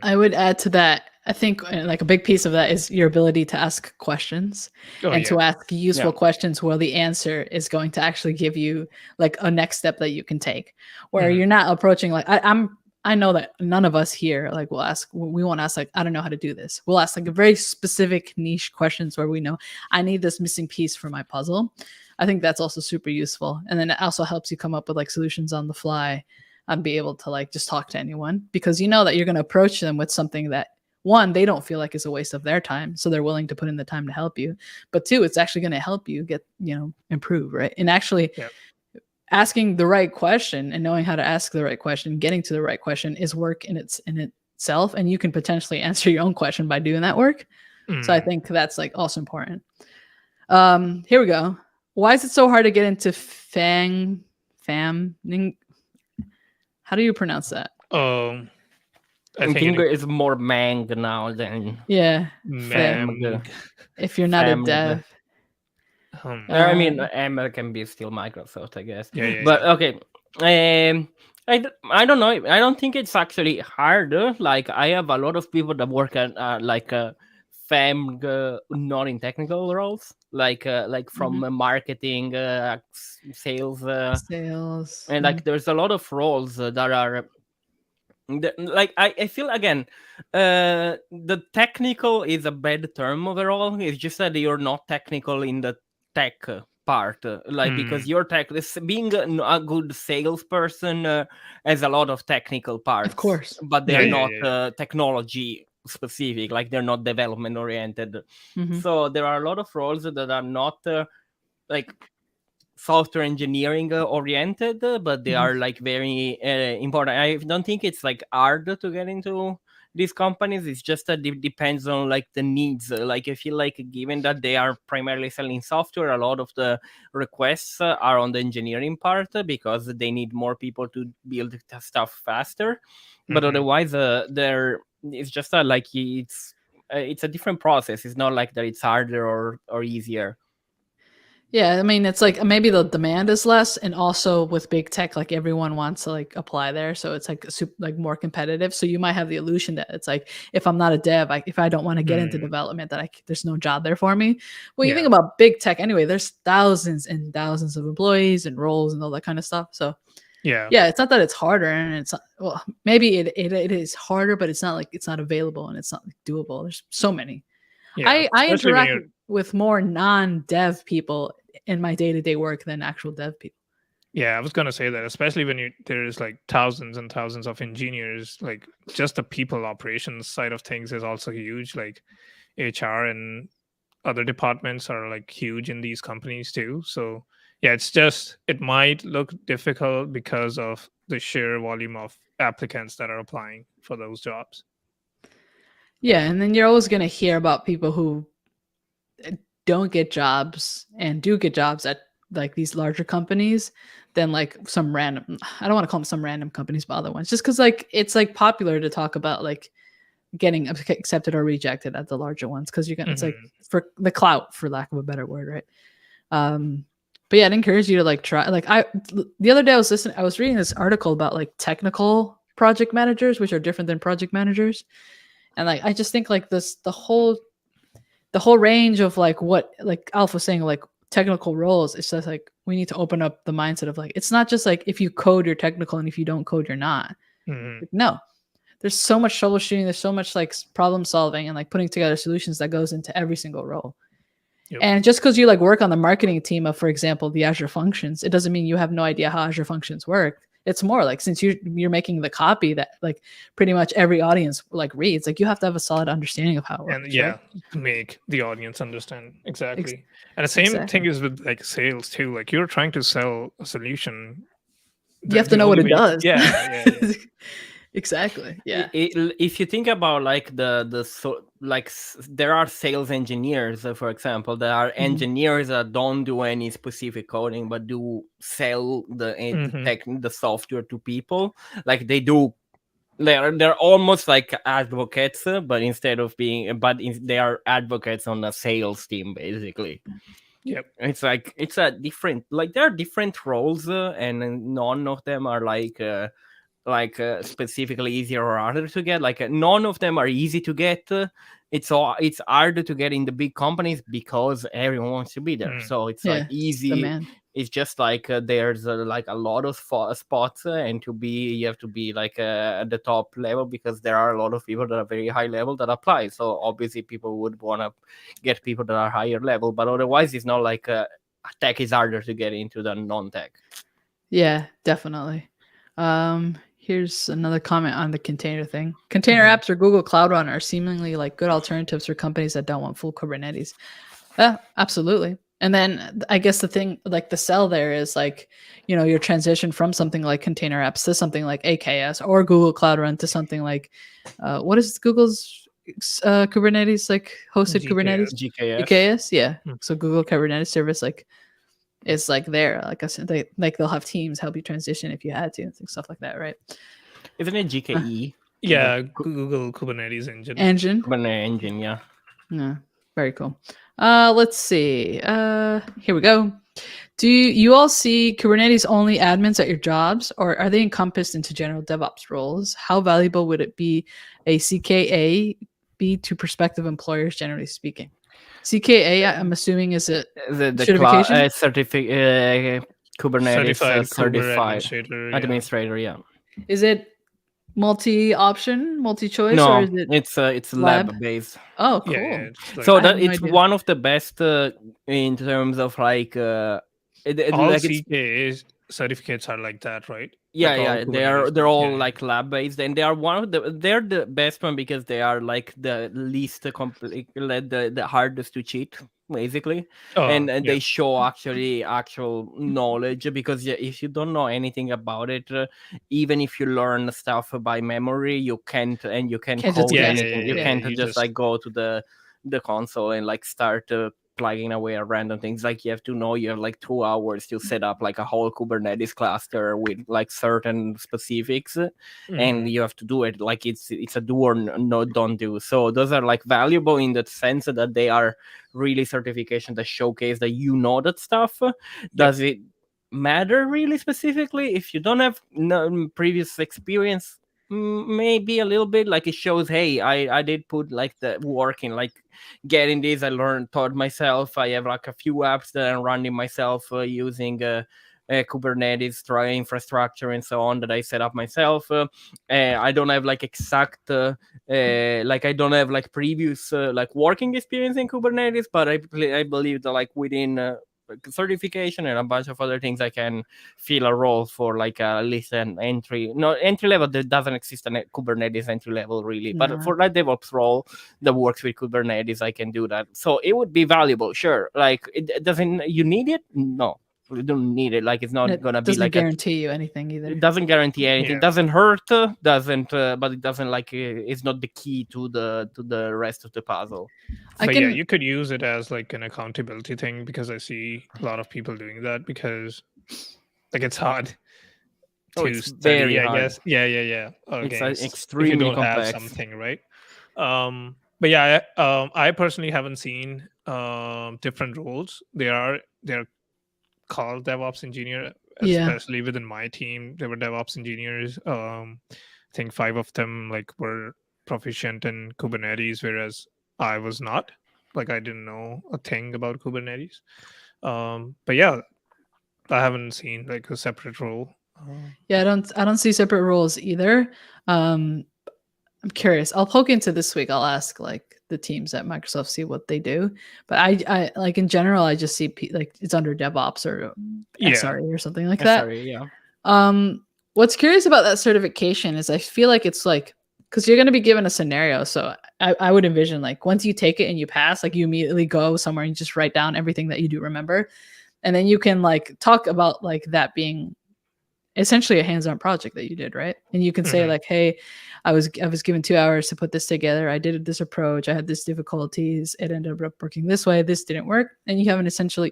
I would add to that, I think like a big piece of that is your ability to ask questions to ask useful questions where the answer is going to actually give you like a next step that you can take, where you're not approaching like I know that none of us here like we won't ask like, I don't know how to do this. We'll ask like a very specific niche questions where we know I need this missing piece for my puzzle. I think that's also super useful. And then it also helps you come up with like solutions on the fly and be able to like just talk to anyone, because you know that you're going to approach them with something that, one, they don't feel like is a waste of their time, so they're willing to put in the time to help you. But two, it's actually going to help you get, improve, right? And actually asking the right question and knowing how to ask the right question, getting to the right question is work in itself, and you can potentially answer your own question by doing that work. So I think that's like also important. Here we go. Why is it so hard to get into fam? How do you pronounce that? I think it's more Mang now than Mang. If you're not a dev. I mean, ML can be still Microsoft, I guess. But okay. I don't know. I don't think it's actually hard. Like, I have a lot of people that work at like fam, not in technical roles, like from marketing, sales, and like there's a lot of roles that are like I feel again, the technical is a bad term overall. It's just that you're not technical in the tech part, because your tech, being a good salesperson has a lot of technical parts, of course, but they're not technology specific, like they're not development oriented. So there are a lot of roles that are not like software engineering oriented, but they are like very important. I don't think it's like hard to get into these companies. It's just that it depends on like the needs. Like I feel like given that they are primarily selling software, a lot of the requests are on the engineering part because they need more people to build stuff faster. But otherwise, it's just like it's a different process. It's not like that it's harder or easier. Yeah, I mean, it's like maybe the demand is less, and also with big tech, like everyone wants to like apply there, so it's like like more competitive. So you might have the illusion that it's like, if I'm not a dev, if I don't want to get into development, that there's no job there for me. Well, you think about big tech anyway. There's thousands and thousands of employees and roles and all that kind of stuff. So yeah, it's not that it's harder, and it's not, well, maybe it is harder, but it's not like it's not available and it's not like doable. There's so many. I interact with more non-dev people in my day-to-day work than actual dev people. Yeah, I was gonna say that, especially when there's like thousands and thousands of engineers, like just the people operations side of things is also huge. Like HR and other departments are like huge in these companies too. So yeah, it might look difficult because of the sheer volume of applicants that are applying for those jobs. Yeah, and then you're always gonna hear about people who don't get jobs and do get jobs at like these larger companies than like some random, I don't want to call them some random companies, but other ones, just because like it's like popular to talk about like getting accepted or rejected at the larger ones, because you're gonna it's like for the clout, for lack of a better word, right? But yeah, I'd encourage you to like try. Like the other day I was reading this article about like technical project managers, which are different than project managers, and like I just think like the whole range of like what like Alf was saying, like technical roles, it's just like we need to open up the mindset of like, it's not just like if you code you're technical and if you don't code you're not. Like, no, there's so much troubleshooting, there's so much like problem solving and like putting together solutions that goes into every single role. And just because you like work on the marketing team of, for example, the Azure functions, it doesn't mean you have no idea how Azure functions work. it's more like, since you're making the copy that like pretty much every audience like reads, like you have to have a solid understanding of how it works. And yeah, right? to make the audience understand exactly. And the same exactly. thing is with like sales too. Like you're trying to sell a solution. You have to know what it does. Yeah. Exactly. Yeah. If you think about like there are sales engineers, for example, there are engineers that don't do any specific coding but do sell the software to people. Like they do, they're almost like advocates, but instead of being, they are advocates on a sales team basically. Yep. It's like it's a different, like there are different roles, and none of them are like specifically easier or harder to get. Like none of them are easy to get. It's harder to get in the big companies because everyone wants to be there. So it's like easy. Demand. It's just like there's like a lot of spots, and you have to be like at the top level because there are a lot of people that are very high level that apply. So obviously people would want to get people that are higher level, but otherwise it's not like tech is harder to get into than non-tech. Yeah, definitely. Here's another comment on the container thing. Container apps or Google Cloud Run are seemingly like good alternatives for companies that don't want full Kubernetes. Yeah, absolutely. And then I guess the thing, like the sell there is like, your transition from something like container apps to something like AKS or Google Cloud Run to something like, what is Google's Kubernetes, like hosted Kubernetes? GKS, yeah. So Google Kubernetes Service, like, is like there, like I said, they'll have teams help you transition if you had to, and stuff like that, right? Isn't it GKE? Yeah, Google Kubernetes Engine. Kubernetes Engine, yeah. Yeah, very cool. Let's see. Here we go. Do you all see Kubernetes only admins at your jobs, or are they encompassed into general DevOps roles? How valuable would it be a CKA be to prospective employers, generally speaking? CKA, I'm assuming, is it the certification? Kubernetes certified administrator. Yeah. Is it multi-option, multi-choice, no, or is it? It's lab based. Oh, cool. Yeah, so that it's one of the best in terms of like all CKA certificates are like that, right? Yeah, they're all like lab based, and they are they're the best one because they are like the least the hardest to cheat basically. And they show actual knowledge, because if you don't know anything about it, even if you learn stuff by memory, you can't code anything. You can't just like go to the console and like start plugging away at random things. Like you have to know you have like 2 hours to set up like a whole Kubernetes cluster with like certain specifics, and you have to do it. Like it's a do or no don't do. So those are like valuable in the sense that they are really certification that showcase that that stuff. Does it matter really specifically if you don't have previous experience? Maybe a little bit. Like it shows, hey, I did put like the work in like getting this. I taught myself. I have like a few apps that I'm running myself using Kubernetes infrastructure and so on that I set up myself. I don't have like exact like I don't have like previous like working experience in Kubernetes, but I believe that like within certification and a bunch of other things, I can fill a role for like at least an entry level. There doesn't exist a Kubernetes entry level really, but for that DevOps role that works with Kubernetes, I can do that. So it would be valuable, sure. Like it doesn't, you need it? No, you don't need it. Like it's not gonna be like guarantee you anything either. It doesn't guarantee anything. Doesn't hurt. Doesn't. But it doesn't like. It's not the key to the rest of the puzzle. But you could use it as like an accountability thing, because I see a lot of people doing that, because like it's hard to study, very I hard. guess. Yeah. It's extremely if you don't complex. have something, right? But yeah, I personally haven't seen different roles. They're called DevOps engineer, especially within my team. There were DevOps engineers. I think 5 of them like were proficient in Kubernetes, whereas I was not. Like I didn't know a thing about Kubernetes. But yeah, I haven't seen like a separate role. I don't see separate roles either. I'm curious. I'll poke into this week. I'll ask like the teams at Microsoft, see what they do. But I like in general, I just see like it's under DevOps or SRE or something like that. SRE, yeah. What's curious about that certification is I feel like it's like, because you're going to be given a scenario. So I would envision like once you take it and you pass, like you immediately go somewhere and just write down everything that you do remember. And then you can like talk about like that being essentially a hands-on project that you did, right? And you can say like, hey, I was given 2 hours to put this together. I did this approach. I had this difficulties. It ended up working this way. This didn't work. And you have essentially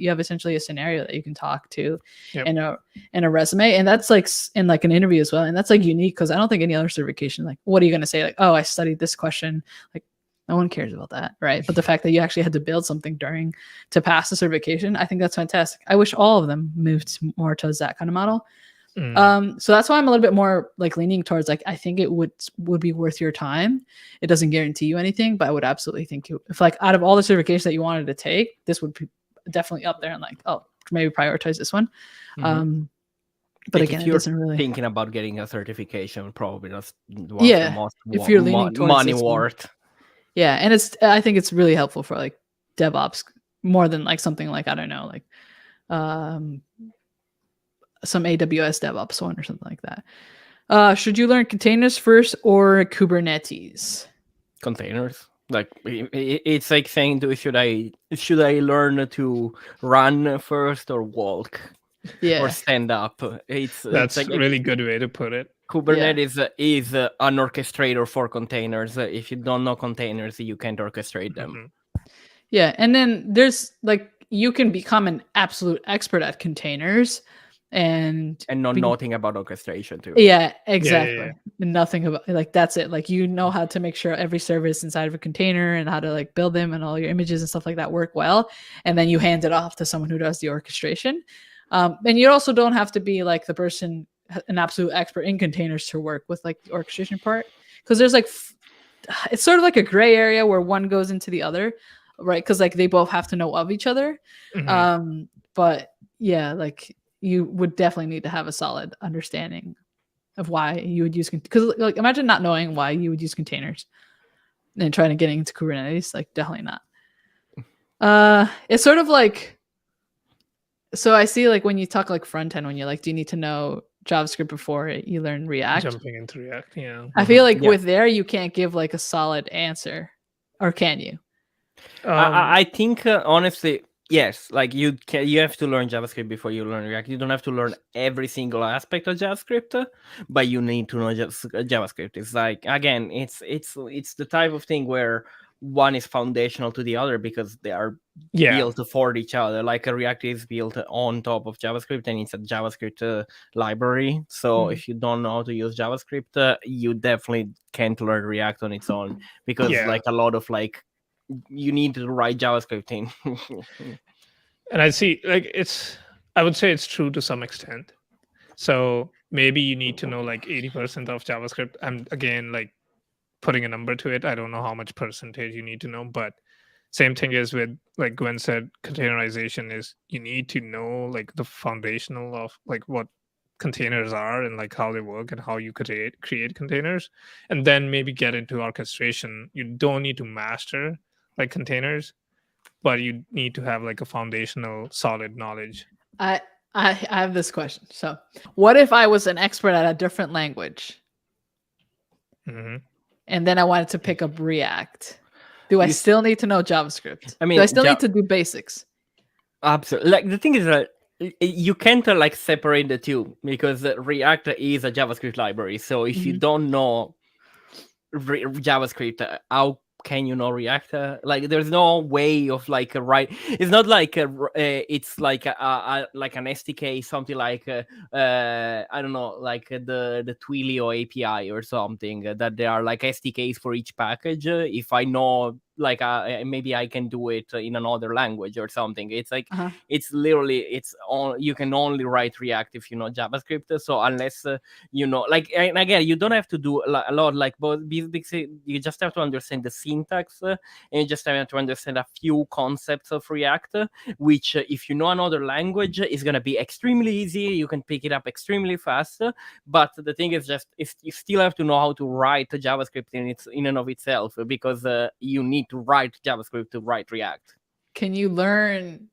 a scenario that you can talk to in a resume. And that's like in like an interview as well. And that's like unique because I don't think any other certification, like, what are you going to say? Like, oh, I studied this question. Like, no one cares about that, right? But the fact that you actually had to build something to pass the certification, I think that's fantastic. I wish all of them moved more towards that kind of model. So that's why I'm a little bit more like leaning towards like I think it would be worth your time. It doesn't guarantee you anything, but I would absolutely think if like out of all the certifications that you wanted to take, this would be definitely up there and like, oh, maybe prioritize this one. But Like again, if it you're doesn't really thinking about getting a certification, probably that's Yeah, the most if you're leaning towards money this one. worth. Yeah, and I think it's really helpful for like DevOps more than like something like I don't know, like some AWS DevOps one or something like that. Should you learn containers first or Kubernetes? Containers. Like it's like saying, should I learn to run first or walk? Or stand up? That's like, really good way to put it. Kubernetes is an orchestrator for containers. If you don't know containers, you can't orchestrate them. Yeah, and then there's like you can become an absolute expert at containers and know nothing about orchestration too. Yeah, exactly. Yeah. Nothing about like that's it. Like you know how to make sure every service inside of a container and how to like build them and all your images and stuff like that work well, and then you hand it off to someone who does the orchestration. And you also don't have to be like the person, an absolute expert in containers to work with like the orchestration part, because there's like it's sort of like a gray area where one goes into the other, right? Because like they both have to know of each other. But yeah, like you would definitely need to have a solid understanding of why you would use, because like imagine not knowing why you would use containers and trying to get into Kubernetes. Like definitely not. It's sort of like, so I see like when you talk like front end, when you're like, do you need to know JavaScript before you learn React? Jumping into React, yeah. I feel like with there you can't give like a solid answer, or can you? I think honestly, yes. Like you have to learn JavaScript before you learn React. You don't have to learn every single aspect of JavaScript, but you need to know JavaScript. It's like, again, it's the type of thing where one is foundational to the other because they are built for each other. Like a React is built on top of JavaScript and it's a JavaScript library. So if you don't know how to use JavaScript, you definitely can't learn React on its own, because like a lot of like you need to write JavaScript in. And I see like I would say it's true to some extent. So maybe you need to know like 80% of JavaScript. I'm again like putting a number to it. I don't know how much percentage you need to know, but same thing is with, like Gwen said, containerization is you need to know like the foundational of like what containers are and like how they work and how you create containers, and then maybe get into orchestration. You don't need to master like containers, but you need to have like a foundational solid knowledge. I have this question. So what if I was an expert at a different language? And then I wanted to pick up React. Do I still need to know JavaScript? I mean, do I still need to do basics? Absolutely. Like the thing is that you can't like separate the two, because React is a JavaScript library. So if you don't know JavaScript, how can you know React? Like there's no way of like it's not like it's like like an SDK, something like I don't know, like the Twilio API or something, that there are like SDKs for each package. If I know, like maybe I can do it in another language or something. It's like it's literally you can only write React if you know JavaScript. So unless you know, like, and again, you don't have to do a lot, like both. You just have to understand the syntax, and you just have to understand a few concepts of React, which if you know another language is gonna be extremely easy. You can pick it up extremely fast. But the thing is, you still have to know how to write JavaScript in and of itself, because you need to write JavaScript to write React. Can you learn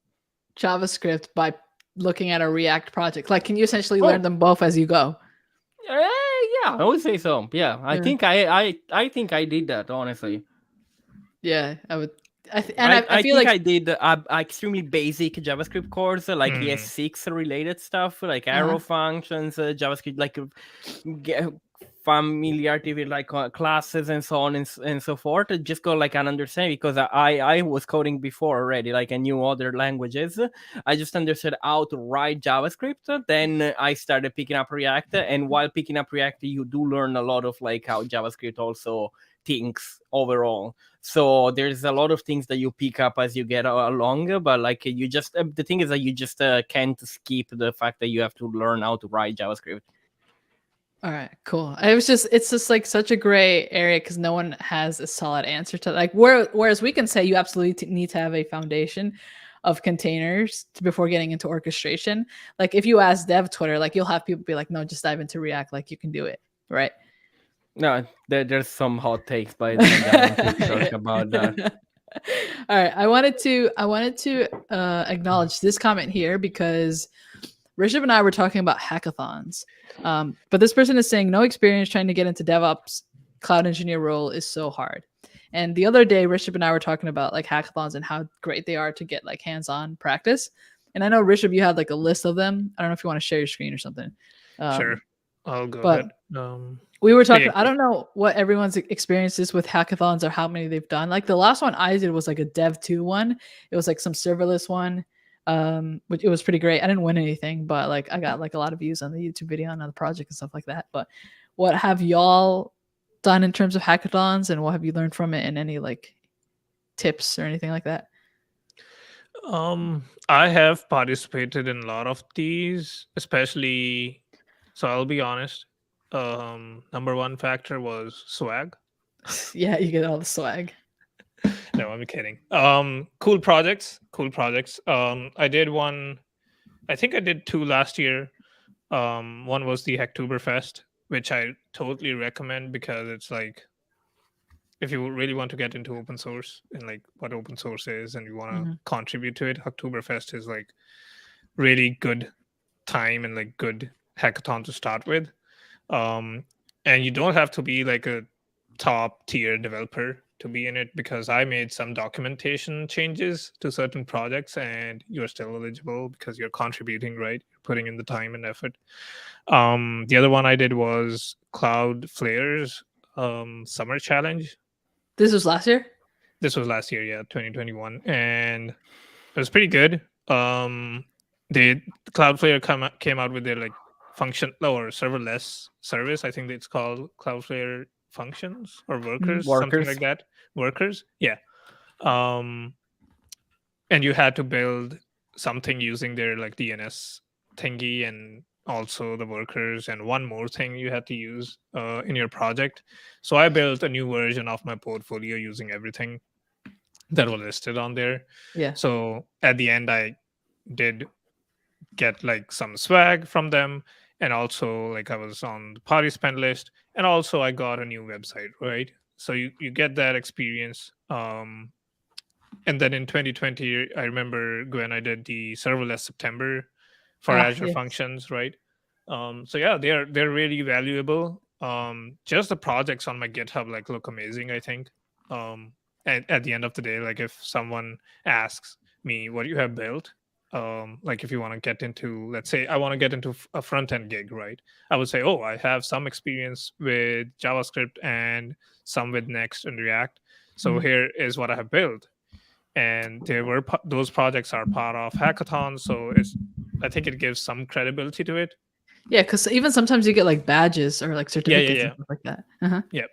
JavaScript by looking at a React project? Like, can you essentially learn them both as you go? Yeah, I would say so. Yeah, I Yeah. think I think I did that, honestly. Yeah, I would. I I feel think like I did extremely basic JavaScript course, like Mm. ES6 related stuff, like uh arrow functions, JavaScript, like get familiarity with like classes and so on and so forth. I just got like an understanding because I was coding before already, like I knew other languages. I just understood how to write JavaScript. Then I started picking up React, and while picking up React, you do learn a lot of like how JavaScript also thinks overall. So there's a lot of things that you pick up as you get along, but like you just the thing is that you just can't skip the fact that you have to learn how to write JavaScript. all right, cool. It's just like such a gray area because no one has a solid answer to like whereas we can say you absolutely need to have a foundation of containers before getting into orchestration. Like if you ask dev Twitter, like you'll have people be like, no, just dive into React, like you can do it, right? No, there's some hot takes, but I don't want to talk about that. All right, I wanted to acknowledge this comment here because Rishabh and I were talking about hackathons. But this person is saying no experience trying to get into DevOps cloud engineer role is so hard. And the other day, Rishabh and I were talking about like hackathons and how great they are to get like hands-on practice. And I know Rishabh, you had like a list of them. I don't know if you want to share your screen or something. Sure, I'll go But ahead. we were But talking. yeah, I don't know what everyone's experience is with hackathons or how many they've done. Like the last one I did was like a Dev 2 one. It was like some serverless one. Which it was pretty great. I didn't win anything, but like I got like a lot of views on the YouTube video on the project and stuff like that. But what have y'all done in terms of hackathons and what have you learned from it and any like tips or anything like that? I have participated in a lot of these, especially. So I'll be honest. Number one factor was swag. Yeah, you get all the swag. No, I'm kidding. Cool projects. Cool projects. I did one. I think I did two last year. One was the Hacktoberfest, which I totally recommend because it's like if you really want to get into open source and like what open source is and you want to Mm-hmm. contribute to it, Hacktoberfest is like really good time and like good hackathon to start with. And you don't have to be like a top tier developer to be in it because I made some documentation changes to certain projects and you're still eligible because you're contributing, right? You're putting in the time and effort. The other one I did was Cloudflare's summer challenge. This was last year? This was last year, yeah, 2021. And it was pretty good. They Cloudflare came out with their like function or serverless service. I think it's called Cloudflare Functions or Workers, something Workers. like that. Workers, yeah. Um, and you had to build something using their like DNS thingy and also the workers and one more thing you had to use in your project. So I built a new version of my portfolio using everything that was listed on there. Yeah. So at the end, I did get like some swag from them, and also like I was on the party spend list, and also I got a new website, right? So you get that experience. And then in 2020, I remember when I did the serverless September for Ah, Azure yes. Functions, right? So yeah, they're really valuable. Just the projects on my GitHub like look amazing, I think. And at the end of the day, like if someone asks me what you have built, like if you want to get into, let's say I want to get into a front end gig, right? I would say, oh, I have some experience with JavaScript and some with Next and React. So Mhm. here is what I have built, and those projects are part of hackathons, so it's, I think it gives some credibility to it. Yeah, because even sometimes you get like badges or like Yeah, yeah, certificates and yeah, stuff like that. Uh-huh. yeah.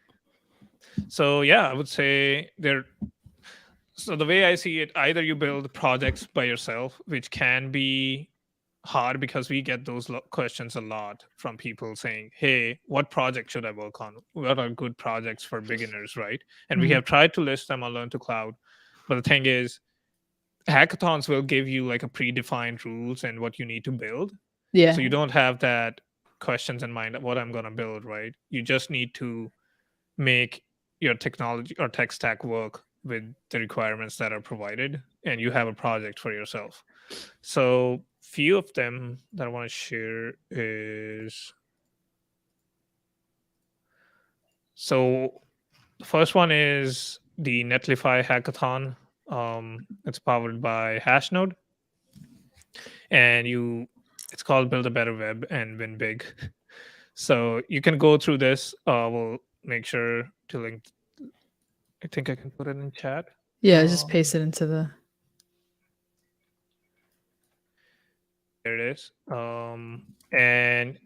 So yeah, I would say there. So the way I see it, either you build projects by yourself, which can be hard because we get those questions a lot from people saying, hey, what project should I work on? What are good projects for beginners, right? And we Mhm. have tried to list them on Learn to Cloud, but the thing is, hackathons will give you like a predefined rules and what you need to build, so you Yeah. don't have that questions in mind of what I'm going to build, right? You just need to make your technology or tech stack work with the requirements that are provided, and you have a project for yourself. So few of them that I want to share is So the first one is the Netlify hackathon. It's powered by Hashnode, and it's called Build a Better Web and Win Big. So you can go through this. We'll make sure to link. I think I can put it in chat. Yeah, just paste it into the. There it is. And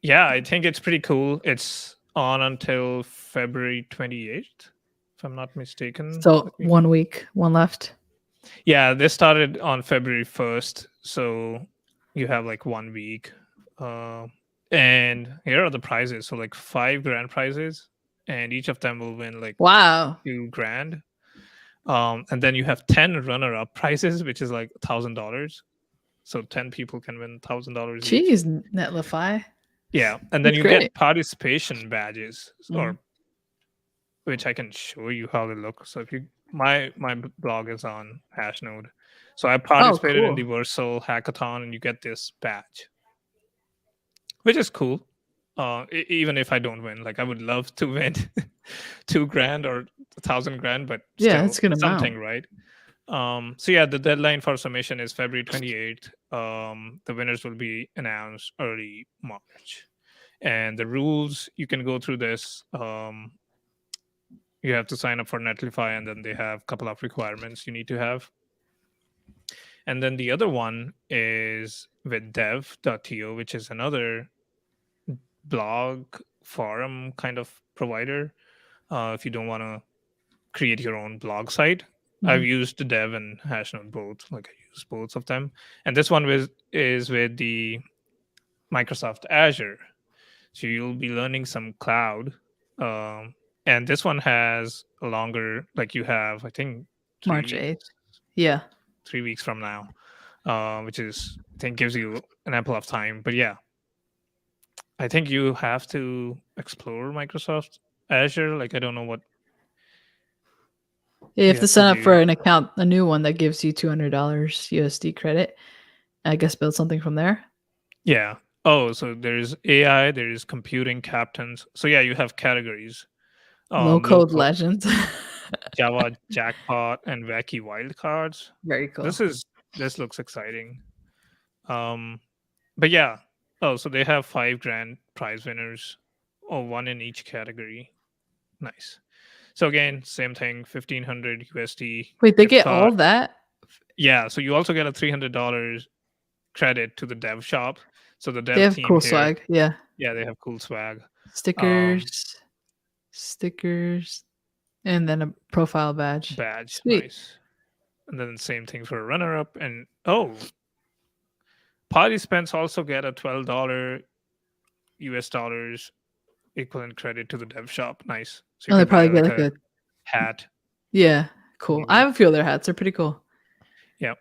yeah, I think it's pretty cool. It's on until February 28th, if I'm not mistaken. So 1 week, one left. Yeah, this started on February 1st, so you have like 1 week. And here are the prizes. So like 5 grand prizes, and each of them will win like Wow. $2,000. And then you have 10 runner-up prizes, which is like $1,000. So 10 people can win $1,000 each. Jeez, Netlify. Yeah, and then That's you great. get participation badges, or which I can show you how they look. So if you my blog is on Hashnode, so I participated in the cool. Versal hackathon, and you get this badge, which is cool. Even if I don't win, like I would love to win $2,000 or $1,000, but Yeah, still that's a good amount. something, right? So yeah, the deadline for submission is February 28th. The winners will be announced early March. And the rules, you can go through this. You have to sign up for Netlify, and then they have a couple of requirements you need to have. And then the other one is with dev.to, which is another blog forum kind of provider. If you don't want to create your own blog site, I've used the Dev and Hashnode both. Like I use both of them. And this one is with the Microsoft Azure. So you'll be learning some cloud. And this one has a longer, like you have, I think, March 8th. Yeah. 3 weeks from now, which is, I think, gives you an ample of time. But yeah, I think you have to explore Microsoft Azure. Like, I don't know what. You have to sign up for an account, a new one that gives you $200 USD credit. I guess build something from there. Yeah. Oh, so there's AI, there's computing captains. So yeah, you have categories. Low code legends. Java jackpot and wacky wildcards. Very cool. This looks exciting. But yeah. Oh, so they have 5 grand prize winners. Oh, one in each category. Nice. So again, same thing, 1,500 USD. Wait, they get all that? Yeah. So you also get a $300 credit to the dev shop. So the dev they have team cool here, swag. Yeah. Yeah, they have cool swag. Stickers, and then a profile badge. Sweet. Nice. And then same thing for a runner-up. And participants also get a $12 US dollars equivalent credit to the dev shop. Nice. So they probably get like a hat. Yeah, cool. Maybe. I have a few of their hats. They're pretty cool. Yeah.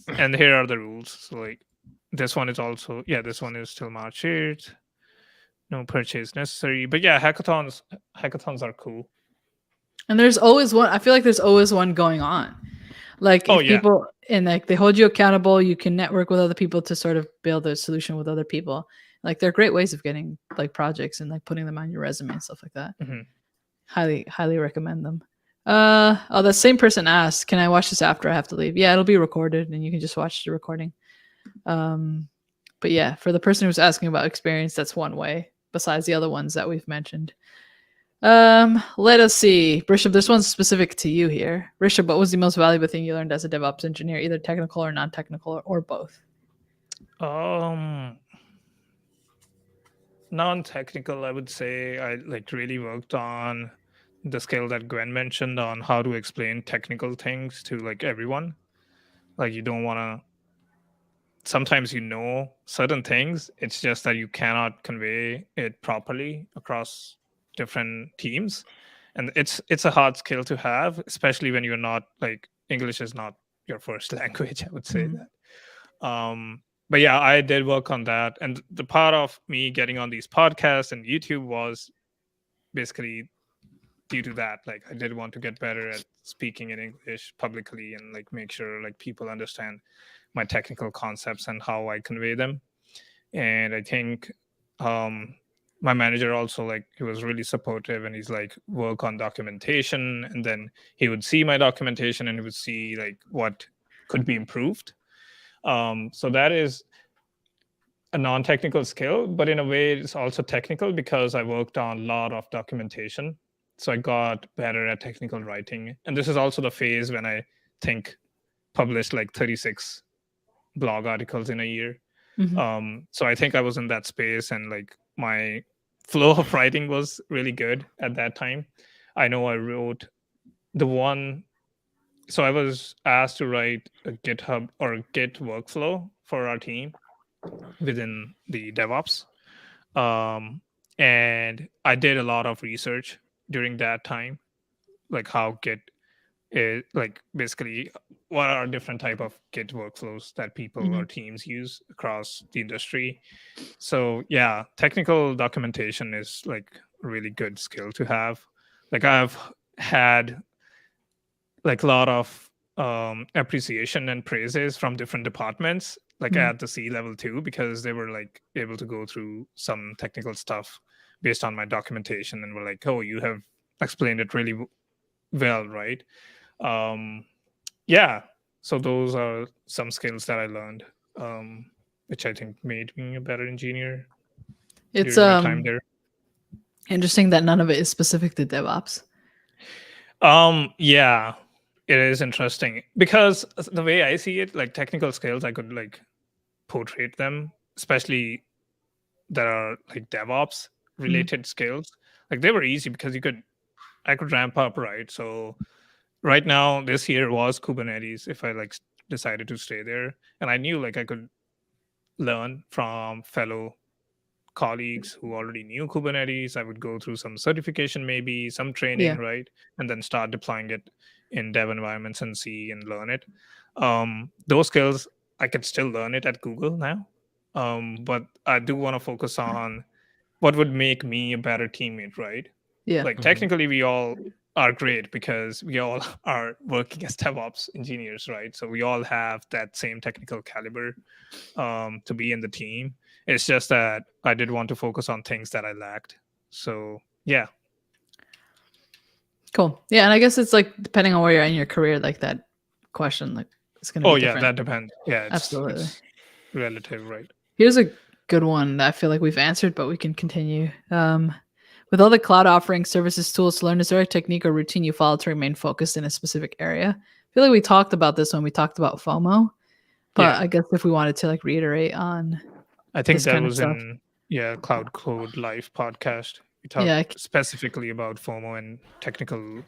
And here are the rules. So like this one is still March 8th. No purchase necessary. But yeah, hackathons are cool. And there's always one. I feel like there's always one going on. Like if people and like they hold you accountable, you can network with other people to sort of build a solution with other people. Like they're great ways of getting like projects and like putting them on your resume and stuff like that. Highly recommend them. The same person asked, can I watch this after I have to leave? Yeah, it'll be recorded and you can just watch the recording. But yeah, for the person who's asking about experience, that's one way besides the other ones that we've mentioned. Let us see. Rishabh, this one's specific to you here. Rishabh, what was the most valuable thing you learned as a DevOps engineer, either technical or non-technical or both? Non-technical, I would say I like really worked on the skill that Gwen mentioned on how to explain technical things to like everyone. Like you don't want to, sometimes you know certain things, it's just that you cannot convey it properly across different teams. And it's a hard skill to have, especially when you're not like, English is not your first language, I would say that. But yeah, I did work on that. And the part of me getting on these podcasts and YouTube was basically due to that. Like I did want to get better at speaking in English publicly and like make sure like people understand my technical concepts and how I convey them. And I think my manager also, like, he was really supportive, and he's like, work on documentation, and then he would see my documentation and he would see like what could be improved. So that is a non-technical skill, but in a way it's also technical because I worked on a lot of documentation. So I got better at technical writing. And this is also the phase when I think published like 36 blog articles in a year. So I think I was in that space, and like my flow of writing was really good at that time. I know I wrote the one, so I was asked to write a GitHub or a Git workflow for our team within the Devops. And I did a lot of research during that time, like how Git is, like basically what are different type of Git workflows that people or teams use across the industry. So yeah, technical documentation is like a really good skill to have. Like I've had like a lot of appreciation and praises from different departments, like at the C level too, because they were like able to go through some technical stuff based on my documentation and were like, oh, you have explained it really well, right? Yeah, so those are some skills that I learned, which I think made me a better engineer It's during my time there. interesting that none of it is specific to DevOps. Yeah, it is interesting because the way I see it, like technical skills, I could like portray them, especially that are like DevOps related skills. Like they were easy because I could ramp up, right? So right now, this year was Kubernetes if I like decided to stay there, and I knew like I could learn from fellow colleagues who already knew Kubernetes. I would go through some certification, maybe some training, right? And then start deploying it in dev environments and see and learn it. Those skills, I could still learn it at Google now. But I do want to focus on what would make me a better teammate, right? Yeah. Like technically we all are great because we all are working as DevOps engineers, right? So we all have that same technical caliber to be in the team. It's just that I did want to focus on things that I lacked. So yeah. Cool. Yeah, and I guess it's like depending on where you're in your career, like that question, like it's gonna be different. That depends. Yeah, absolutely. It's relative, right? Here's a good one that I feel like we've answered, but we can continue. With all the cloud offerings, services, tools to learn, is there a technique or routine you follow to remain focused in a specific area? I feel like we talked about this when we talked about FOMO, but I guess if we wanted to like reiterate on, I think that was in Cloud Code Live podcast. We talked specifically about FOMO and technical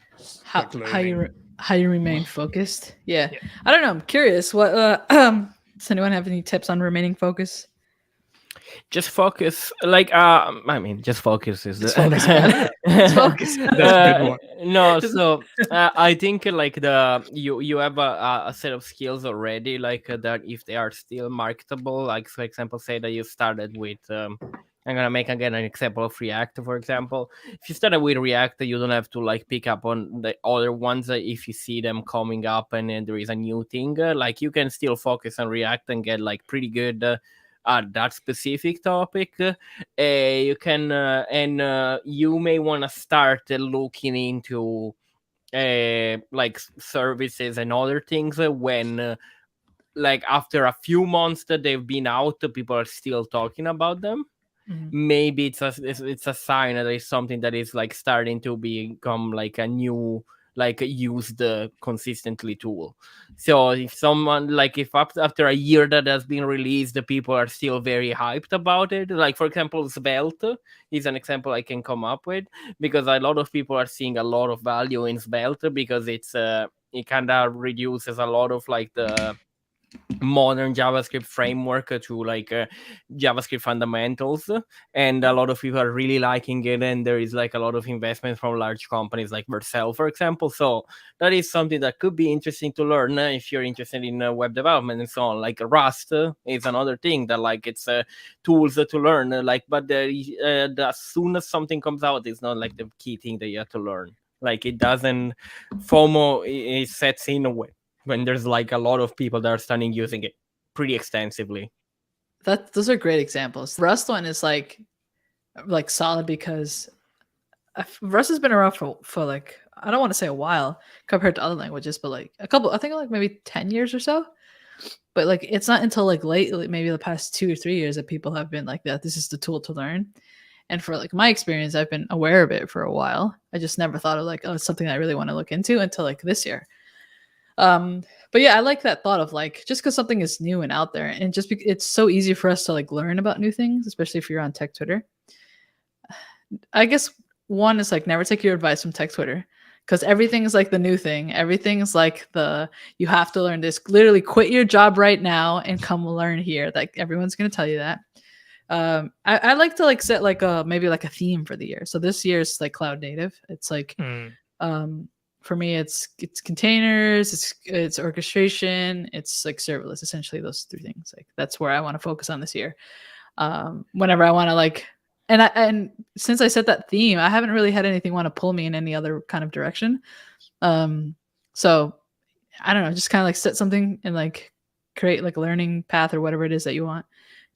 how you remain focused. Yeah. I don't know. I'm curious. What does anyone have any tips on remaining focused? Just focus. Like I mean, just focus is just focus. Just focus. That's a good one. No, so I think like you have a set of skills already, like that if they are still marketable. Like for example, say that you started with. I'm gonna make again an example of React, for example. If you started with React, you don't have to like pick up on the other ones if you see them coming up and then there is a new thing. Like you can still focus on React and get like pretty good at that specific topic. You can and you may want to start looking into like services and other things when like after a few months that they've been out, people are still talking about them. Maybe it's a sign that there's something that is like starting to become like a new like used consistently tool. So if someone like if after a year that has been released, the people are still very hyped about it. Like for example, Svelte is an example I can come up with because a lot of people are seeing a lot of value in Svelte because it kind of reduces a lot of like the modern JavaScript framework to like JavaScript fundamentals, and a lot of people are really liking it, and there is like a lot of investment from large companies like Vercel, for example. So that is something that could be interesting to learn if you're interested in web development and so on. Like Rust is another thing that like it's tools to learn, like but as soon as something comes out, it's not like the key thing that you have to learn. Like it doesn't, FOMO it sets in a way when there's like a lot of people that are starting using it pretty extensively. Those are great examples. The Rust one is like like solid because Rust has been around for like, I don't want to say a while compared to other languages, but like a couple, I think like maybe 10 years or so. But like it's not until like lately, maybe the past 2 or 3 years, that people have been like that. This is the tool to learn. And for like my experience, I've been aware of it for a while. I just never thought of like, oh, it's something I really want to look into until like this year. But yeah, I like that thought of like, just because something is new and out there, and just it's so easy for us to like learn about new things, especially if you're on tech Twitter. I guess one is like, never take your advice from tech Twitter, because everything is like the new thing. Everything is like you have to learn this. Literally, quit your job right now and come learn here. Like everyone's gonna tell you that. I like to like set like maybe like a theme for the year. So this year is like cloud native. It's like for me, it's containers, it's orchestration, it's like serverless. Essentially, those three things. Like that's where I want to focus on this year. Whenever I want to like, and since I set that theme, I haven't really had anything want to pull me in any other kind of direction. So I don't know, just kind of like set something and like create like a learning path or whatever it is that you want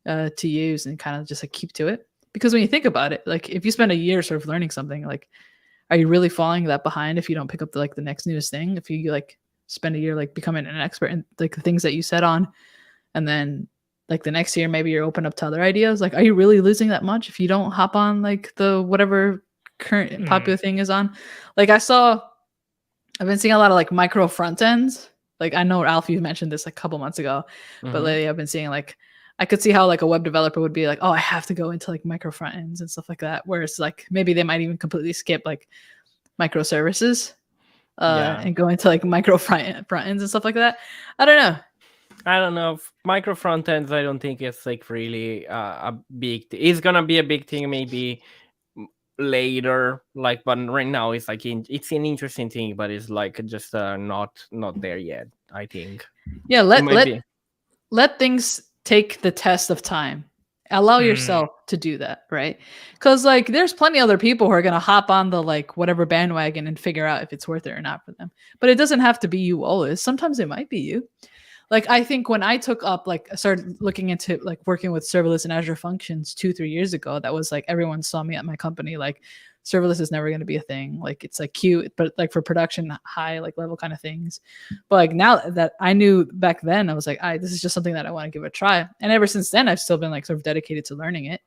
to use, and kind of just like keep to it. Because when you think about it, like if you spend a year sort of learning something, like are you really falling that behind if you don't pick up the next newest thing? If you like spend a year like becoming an expert in like the things that you set on, and then like the next year maybe you're open up to other ideas, like are you really losing that much if you don't hop on like the whatever current popular thing is on? Like I've been seeing a lot of like micro front ends. Like I know Alf, you mentioned this like a couple months ago, but lately I've been seeing like, I could see how like a web developer would be like, oh, I have to go into like micro front ends and stuff like that. Whereas like maybe they might even completely skip like microservices and go into like micro front ends and stuff like that. I don't know. Micro front ends, I don't think it's like really a big it's gonna be a big thing maybe later, like, but right now it's like it's an interesting thing, but it's like just not there yet, I think. Yeah, let things take the test of time. Allow yourself to do that, right? Because like there's plenty of other people who are gonna hop on the like whatever bandwagon and figure out if it's worth it or not for them. But it doesn't have to be you always. Sometimes it might be you. Like I think when I took up like I started looking into like working with serverless and Azure Functions 2-3 years ago, that was like everyone saw me at my company like serverless is never going to be a thing. Like it's like cute, but like for production high like level kind of things. But like now that I knew back then, I was like, this is just something that I want to give a try. And ever since then, I've still been like sort of dedicated to learning it,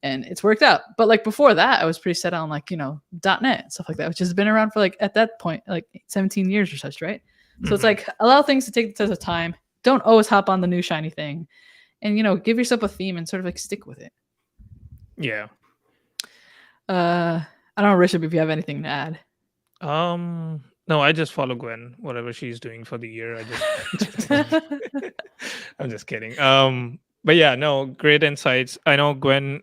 and it's worked out. But like before that, I was pretty set on like .NET and stuff like that, which has been around for like at that point like 17 years or such, right? So it's like allow things to take the test of time. Don't always hop on the new shiny thing, and give yourself a theme and sort of like stick with it. Yeah. I don't know, Rishabh, if you have anything to add. No, I just follow Gwen, whatever she's doing for the year. I'm just kidding. But yeah, no, great insights. I know Gwen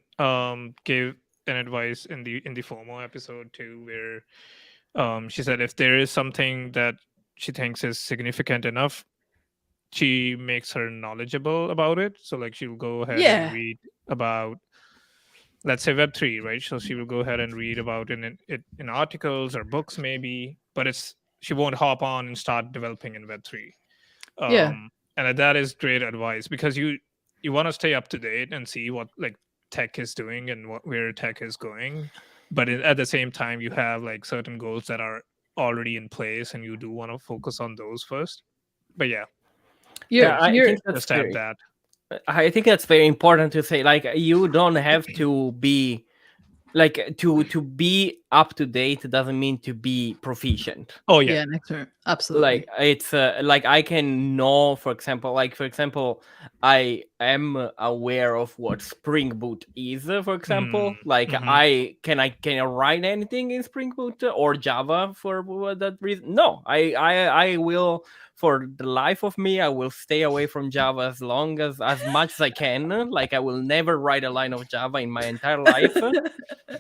gave an advice in the FOMO episode too, where she said if there is something that she thinks is significant enough, she makes her knowledgeable about it. So like she'll go ahead and read about, let's say, Web3, right? So she will go ahead and read about in articles or books maybe, but she won't hop on and start developing in Web3. And that is great advice, because you want to stay up to date and see what like tech is doing and where tech is going. But at the same time, you have like certain goals that are already in place, and you do want to focus on those first. But I think that's very important to say. Like you don't have to be like to be up to date doesn't mean to be proficient. Oh yeah, absolutely. Like it's like I can know, for example, I am aware of what Spring Boot is, for example. Like I can write anything in Spring Boot or Java for that reason? No, I will. For the life of me, I will stay away from Java as much as I can. Like I will never write a line of Java in my entire life,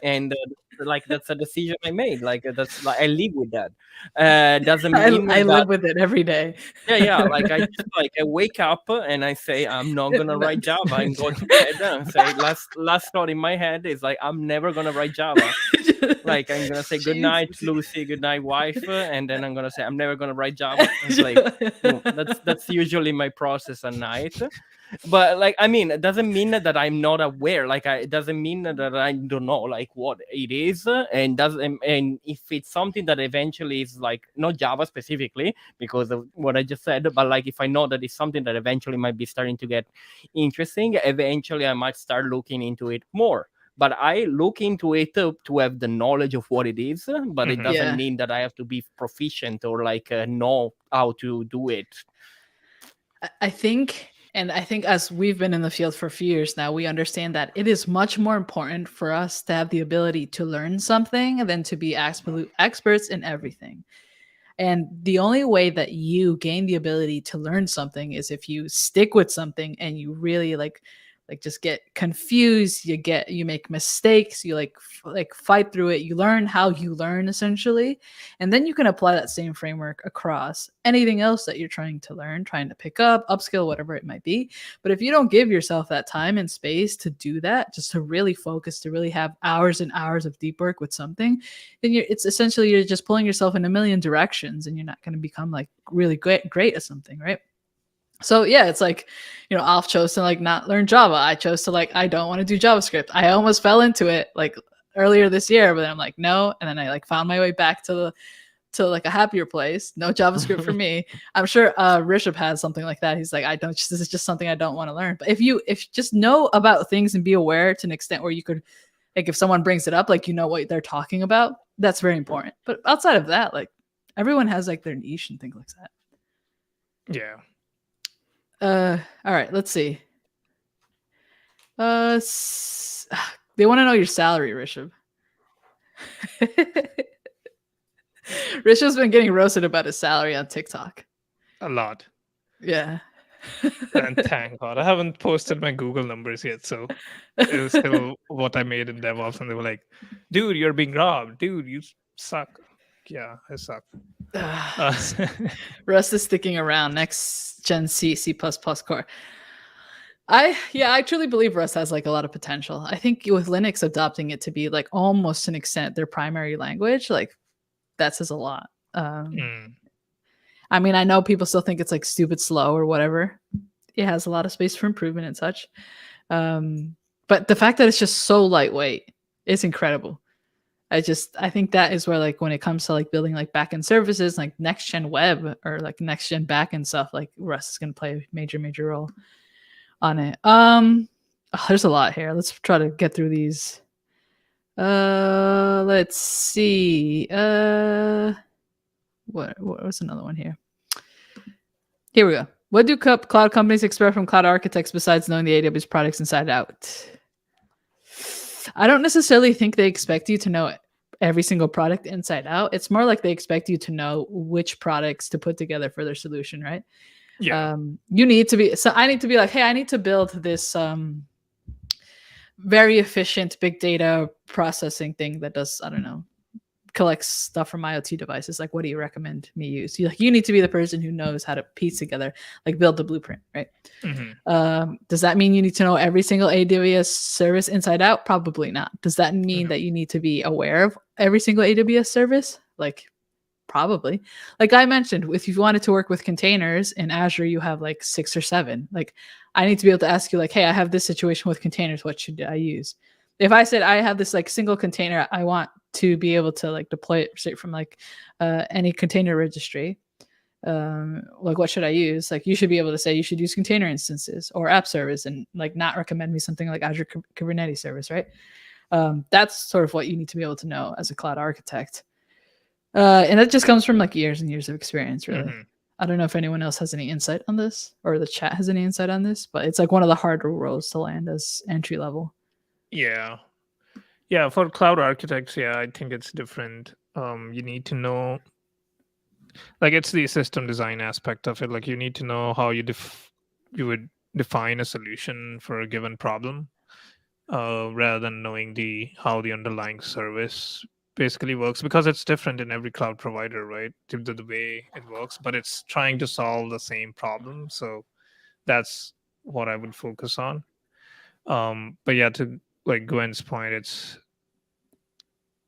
and like that's a decision I made. Like that's like I live with that. Doesn't mean I live with it every day. Yeah. Like I wake up and I say I'm not gonna write Java, and go to bed and say last thought in my head is like I'm never gonna write Java. Like I'm gonna say good night, Lucy, good night, wife, and then I'm gonna say I'm never gonna write Java. It's like that's usually my process at night. But like, I mean, it doesn't mean that I'm not aware. Like, it doesn't mean that I don't know like what it is, and if it's something that eventually is like not Java specifically because of what I just said, but like if I know that it's something that eventually might be starting to get interesting, eventually I might start looking into it more. But I look into it to have the knowledge of what it is, but it doesn't Yeah. mean that I have to be proficient or like know how to do it. I think, and I think as we've been in the field for a few years now, we understand that it is much more important for us to have the ability to learn something than to be absolute experts in everything. And the only way that you gain the ability to learn something is if you stick with something and you really like just get confused, you make mistakes, you like fight through it, you learn how you learn essentially, and then you can apply that same framework across anything else that you're trying to learn, trying to pick up, upskill, whatever it might be. But if you don't give yourself that time and space to do that, just to really focus, to really have hours and hours of deep work with something, then it's essentially you're just pulling yourself in a million directions and you're not going to become like really great at something, right? So yeah, it's like, Alf chose to like not learn Java. I chose to like, I don't want to do JavaScript. I almost fell into it like earlier this year, but then I'm like, no. And then I like found my way back to like a happier place. No JavaScript for me. I'm sure Rishabh has something like that. He's like, this is just something I don't want to learn. But if you just know about things and be aware to an extent where you could, like if someone brings it up, like, what they're talking about, that's very important. But outside of that, like everyone has like their niche and things like that. Yeah. All right, let's see. They want to know your salary, Rishabh. Rishab's been getting roasted about his salary on TikTok. A lot. Yeah. And thank God. I haven't posted my Google numbers yet, so it was still what I made in Devops, and they were like, dude, you're being robbed. Dude, you suck. Yeah, I suck. Rust is sticking around. Next Gen C, C++ core. I truly believe Rust has like a lot of potential. I think with Linux adopting it to be like almost to an extent their primary language, like that says a lot. I mean, I know people still think it's like stupid slow or whatever. It has a lot of space for improvement and such. But the fact that it's just so lightweight is incredible. I think that is where like when it comes to like building like backend services, like next gen web or like next gen backend stuff, like Rust is going to play a major role on it. There's a lot here. Let's try to get through these. Let's see. What was another one here? Here we go. What do cloud companies expect from cloud architects besides knowing the AWS products inside out? I don't necessarily think they expect you to know every single product inside out. It's more like they expect you to know which products to put together for their solution, right? Yeah. You need to be, so I need to be like, hey, I need to build this very efficient big data processing thing that does, I don't know, collects stuff from IoT devices. Like, what do you recommend me use? You need to be the person who knows how to piece together, like build the blueprint, right? Does that mean you need to know every single AWS service inside out? Probably not. Does that mean that you need to be aware of every single AWS service? Like, probably. Like I mentioned, if you wanted to work with containers in Azure, you have like 6 or 7. Like, I need to be able to ask you like, hey, I have this situation with containers. What should I use? If I said I have this like single container, I want to be able to like deploy it straight from like any container registry. Like, what should I use? Like, you should be able to say you should use container instances or app service and like not recommend me something like Azure Kubernetes service, right? That's sort of what you need to be able to know as a cloud architect. And that just comes from like years and years of experience, really. I don't know if anyone else has any insight on this or the chat has any insight on this, but it's like one of the harder roles to land as entry level. Yeah. Yeah, for cloud architects, yeah, I think it's different. You need to know, like, it's the system design aspect of it. Like, you need to know how you would define a solution for a given problem, rather than knowing how the underlying service basically works, because it's different in every cloud provider, right? The way it works, but it's trying to solve the same problem. So that's what I would focus on. But yeah, to like Gwen's point, it's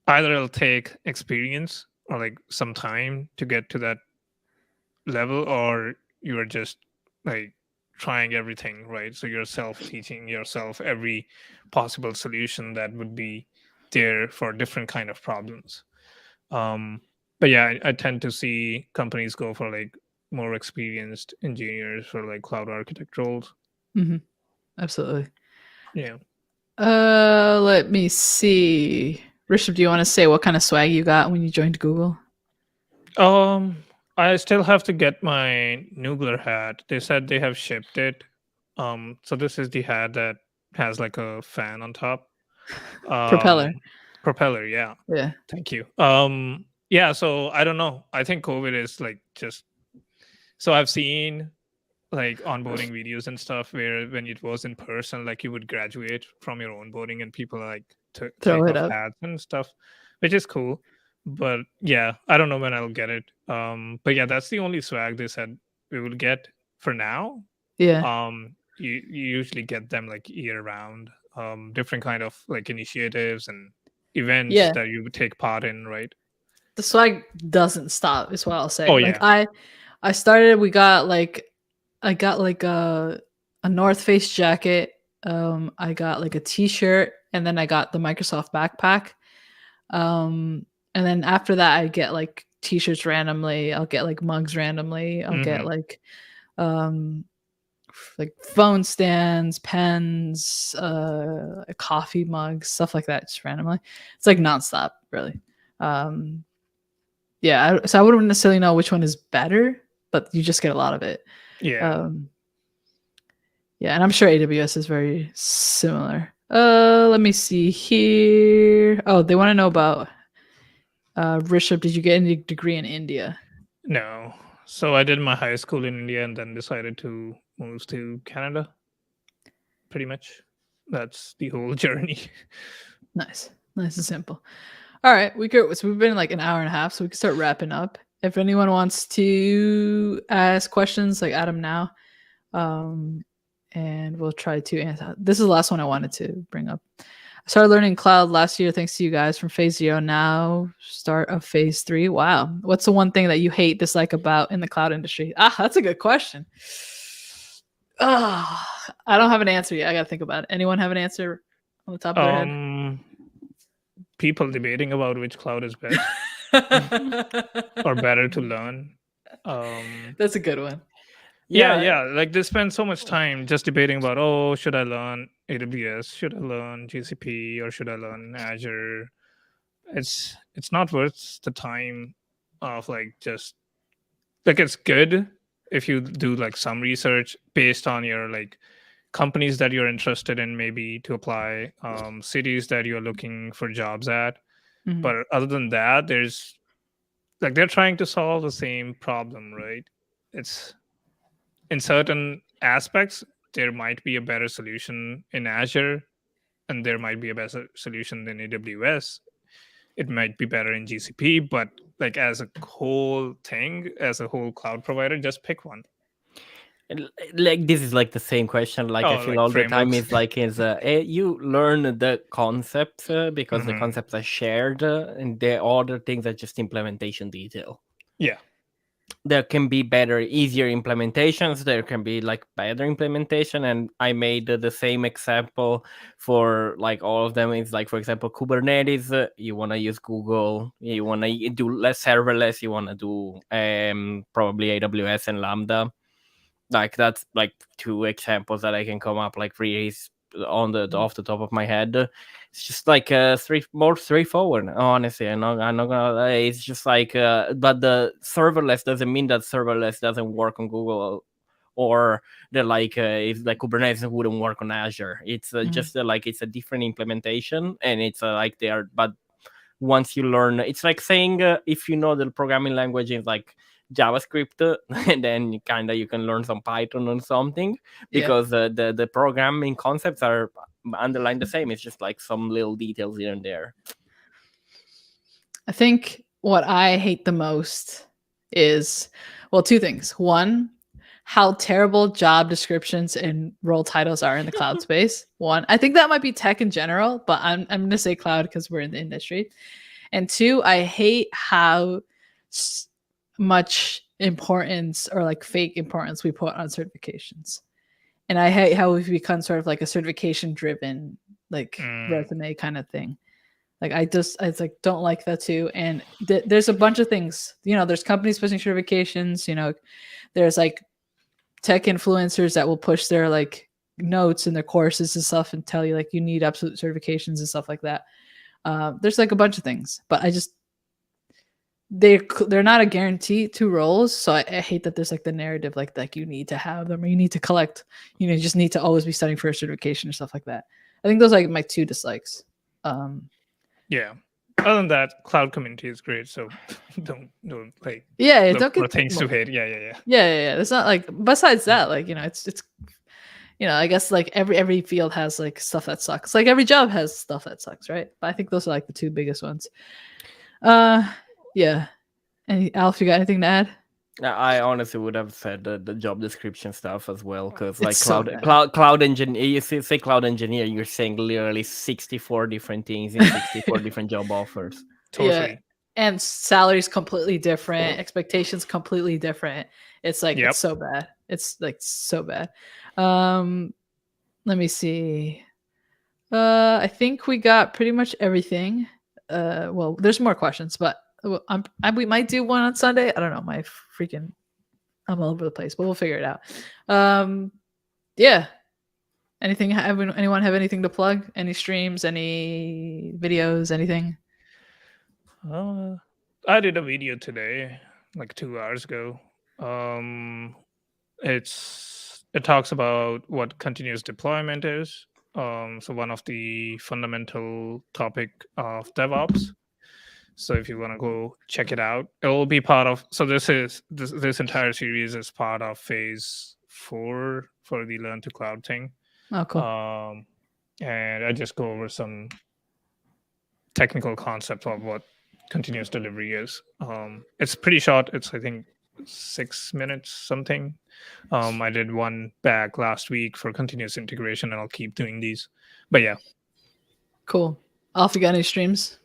either it'll take experience or like some time to get to that level, or you're just like trying everything, right? So you're self-teaching yourself every possible solution that would be there for different kind of problems. But yeah, I tend to see companies go for like more experienced engineers for like cloud architect roles. Absolutely. Yeah. Let me see. Rishabh, do you want to say what kind of swag you got when you joined Google? I still have to get my Noogler hat. They said they have shipped it. So this is the hat that has like a fan on top. Propeller. Propeller, yeah. Yeah. Thank you. Yeah, so I don't know. I think COVID is like just so I've seen like onboarding videos and stuff where when it was in person, like you would graduate from your onboarding and people like to Throw take it off up. hats and stuff, which is cool. But yeah, I don't know when I'll get it. But yeah, that's the only swag they said we will get for now. Yeah. You usually get them like year round. Different kind of like initiatives and events Yeah. that you would take part in, right? The swag doesn't stop, is what I'll say. Oh Like yeah. I started, I got like a North Face jacket. I got like a t-shirt, and then I got the Microsoft backpack. And then after that I get like t-shirts randomly. I'll get like mugs randomly. I'll get like phone stands, pens, coffee mugs, stuff like that, just randomly. It's like nonstop, really. Yeah, so I wouldn't necessarily know which one is better, but you just get a lot of it. Yeah. Yeah, and I'm sure AWS is very similar. Let me see here. Oh, they want to know about Rishabh. Did you get any degree in India? No. So I did my high school in India and then decided to move to Canada. Pretty much. That's the whole journey. Nice and simple. All right, so we've been like an hour and a half, so we can start wrapping up. If anyone wants to ask questions, like add them now, and we'll try to answer. This is the last one I wanted to bring up. I started learning cloud last year thanks to you guys from phase 0. Now start of phase 3. Wow. What's the one thing that you hate, dislike about in the cloud industry? That's a good question. I don't have an answer yet. I gotta think about it. Anyone have an answer on the top of their head? People debating about which cloud is best or better to learn. That's a good one. Yeah. Like they spend so much time just debating about, oh, should I learn AWS? Should I learn GCP? Or should I learn Azure? It's not worth the time of like just like it's good if you do like some research based on your like companies that you're interested in, maybe to apply, cities that you're looking for jobs at. But other than that, there's like they're trying to solve the same problem, right? It's in certain aspects there might be a better solution in Azure and there might be a better solution than AWS. It might be better in GCP, but like as a whole thing, as a whole cloud provider, just pick one. Like this is like the same question. Like I feel like all the time frameworks. is like you learn the concepts because the concepts are shared, and the other things are just implementation detail. Yeah. There can be better, easier implementations. There can be like better implementation, and I made the same example for like all of them. It's like, for example, Kubernetes. You want to use Google. You want to do less serverless. You want to do probably AWS and Lambda. Like that's like two examples that I can come up like really on the off the top of my head. It's just like more straightforward. Honestly, I'm not gonna lie. It's just like but the serverless doesn't mean that serverless doesn't work on Google, or that like it's like Kubernetes wouldn't work on Azure. It's just like it's a different implementation, and it's like they are. But once you learn, it's like saying if you know the programming language is like JavaScript, and then you can learn some Python or something, because the programming concepts are underlined the same. It's just like some little details here and there. I think what I hate the most is, well, two things. One, how terrible job descriptions and role titles are in the cloud space. One, I think that might be tech in general, but I'm going to say cloud because we're in the industry. And two, I hate how much importance or like fake importance we put on certifications. and I hate how we've become sort of like a certification driven like resume kind of thing. Like I like don't like that too. And there's a bunch of things, there's companies pushing certifications, there's like tech influencers that will push their like notes in their courses and stuff and tell you like you need absolute certifications and stuff like that. There's like a bunch of things, but they're not a guarantee to roles. So I hate that there's like the narrative like you need to have them or you need to collect, you just need to always be studying for a certification or stuff like that. I think those are like my two dislikes. Yeah. Other than that, cloud community is great. So don't like don't for get things to hate. Yeah. It's not like besides that, like it's I guess like every field has like stuff that sucks. Like every job has stuff that sucks, right? But I think those are like the two biggest ones. Yeah. Alf, you got anything to add? I honestly would have said the job description stuff as well, because like so cloud engineer, you say cloud engineer, you're saying literally 64 different things in 64 different job offers. Totally. Yeah. And salaries completely different, expectations completely different. It's like it's so bad. It's like so bad. Let me see. I think we got pretty much everything. Well, there's more questions, but we might do one on Sunday. I don't know. I'm all over the place, but we'll figure it out. Yeah. Anyone have anything to plug? Any streams? Any videos? Anything? I did a video today, like 2 hours ago. It talks about what continuous deployment is. So one of the fundamental topic of DevOps. So if you want to go check it out, it will be part of. So this entire series is part of phase 4 for the Learn to Cloud thing. Oh, cool. And I just go over some technical concept of what continuous delivery is. It's pretty short. It's I think 6 minutes something. I did one back last week for continuous integration, and I'll keep doing these. But yeah, cool. Alf, you got any streams?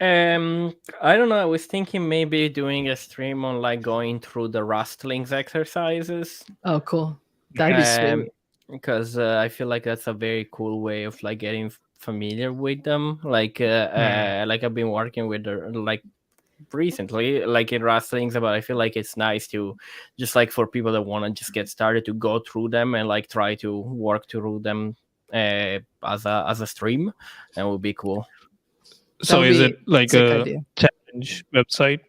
I don't know. I was thinking maybe doing a stream on like going through the Rust links exercises. Oh, cool. That'd be sweet. Because I feel like that's a very cool way of like getting familiar with them. Like I've been working with like recently, like in Rust links, but I feel like it's nice to just like for people that want to just get started to go through them and like try to work through them as a stream. That would be cool. So is it like a challenge website?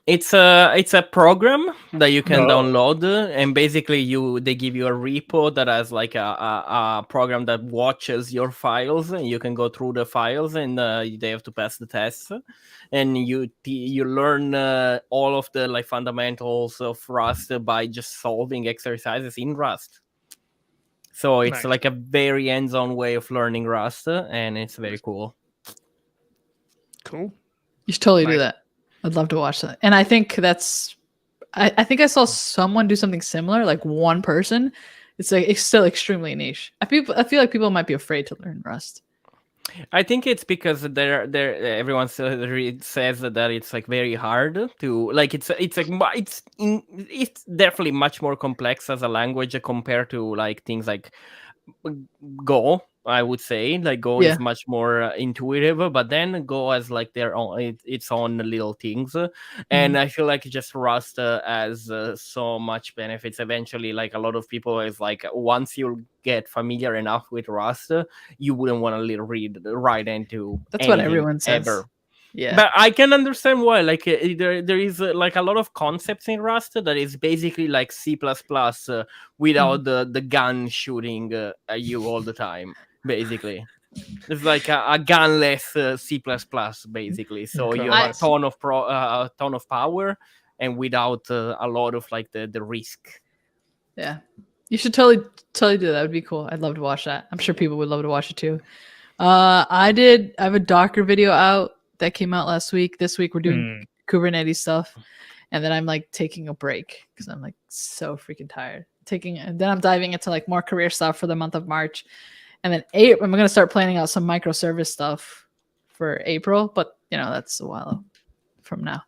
It's a program that you can download, and basically they give you a repo that has like a program that watches your files, and you can go through the files, and they have to pass the tests, and you learn all of the like fundamentals of Rust by just solving exercises in Rust. So it's like a very hands-on way of learning Rust, and it's very cool. Cool. You should totally do that. I'd love to watch that. And I think I think I saw someone do something similar, like one person. It's still extremely niche. I feel like people might be afraid to learn Rust. I think it's because everyone says that it's like very hard to like it's definitely much more complex as a language compared to like things like Go. I would say like Go is much more intuitive, but then Go has like their own its own little things, and I feel like just Rust has so much benefits. Eventually, like a lot of people is like once you get familiar enough with Rust, you wouldn't want to write into. That's what everyone says. Ever. Yeah, but I can understand why. Like there is like a lot of concepts in Rust that is basically like C++ without the gun shooting at you all the time. Basically, it's like a gunless C++. Basically, so you have a ton of power and without a lot of like the risk. Yeah, you should totally do that. That would be cool. I'd love to watch that. I'm sure people would love to watch it too. I have a Docker video out that came out last week. This week we're doing Kubernetes stuff, and then I'm like taking a break because I'm like so freaking tired. And then I'm diving into like more career stuff for the month of March, and then I'm gonna start planning out some microservice stuff for April. But that's a while from now.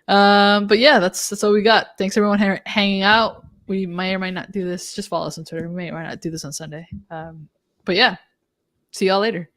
But yeah, that's all we got. Thanks everyone hanging out. we may or might not do this. Just follow us on Twitter. We may or might not do this on Sunday. But yeah, see y'all later.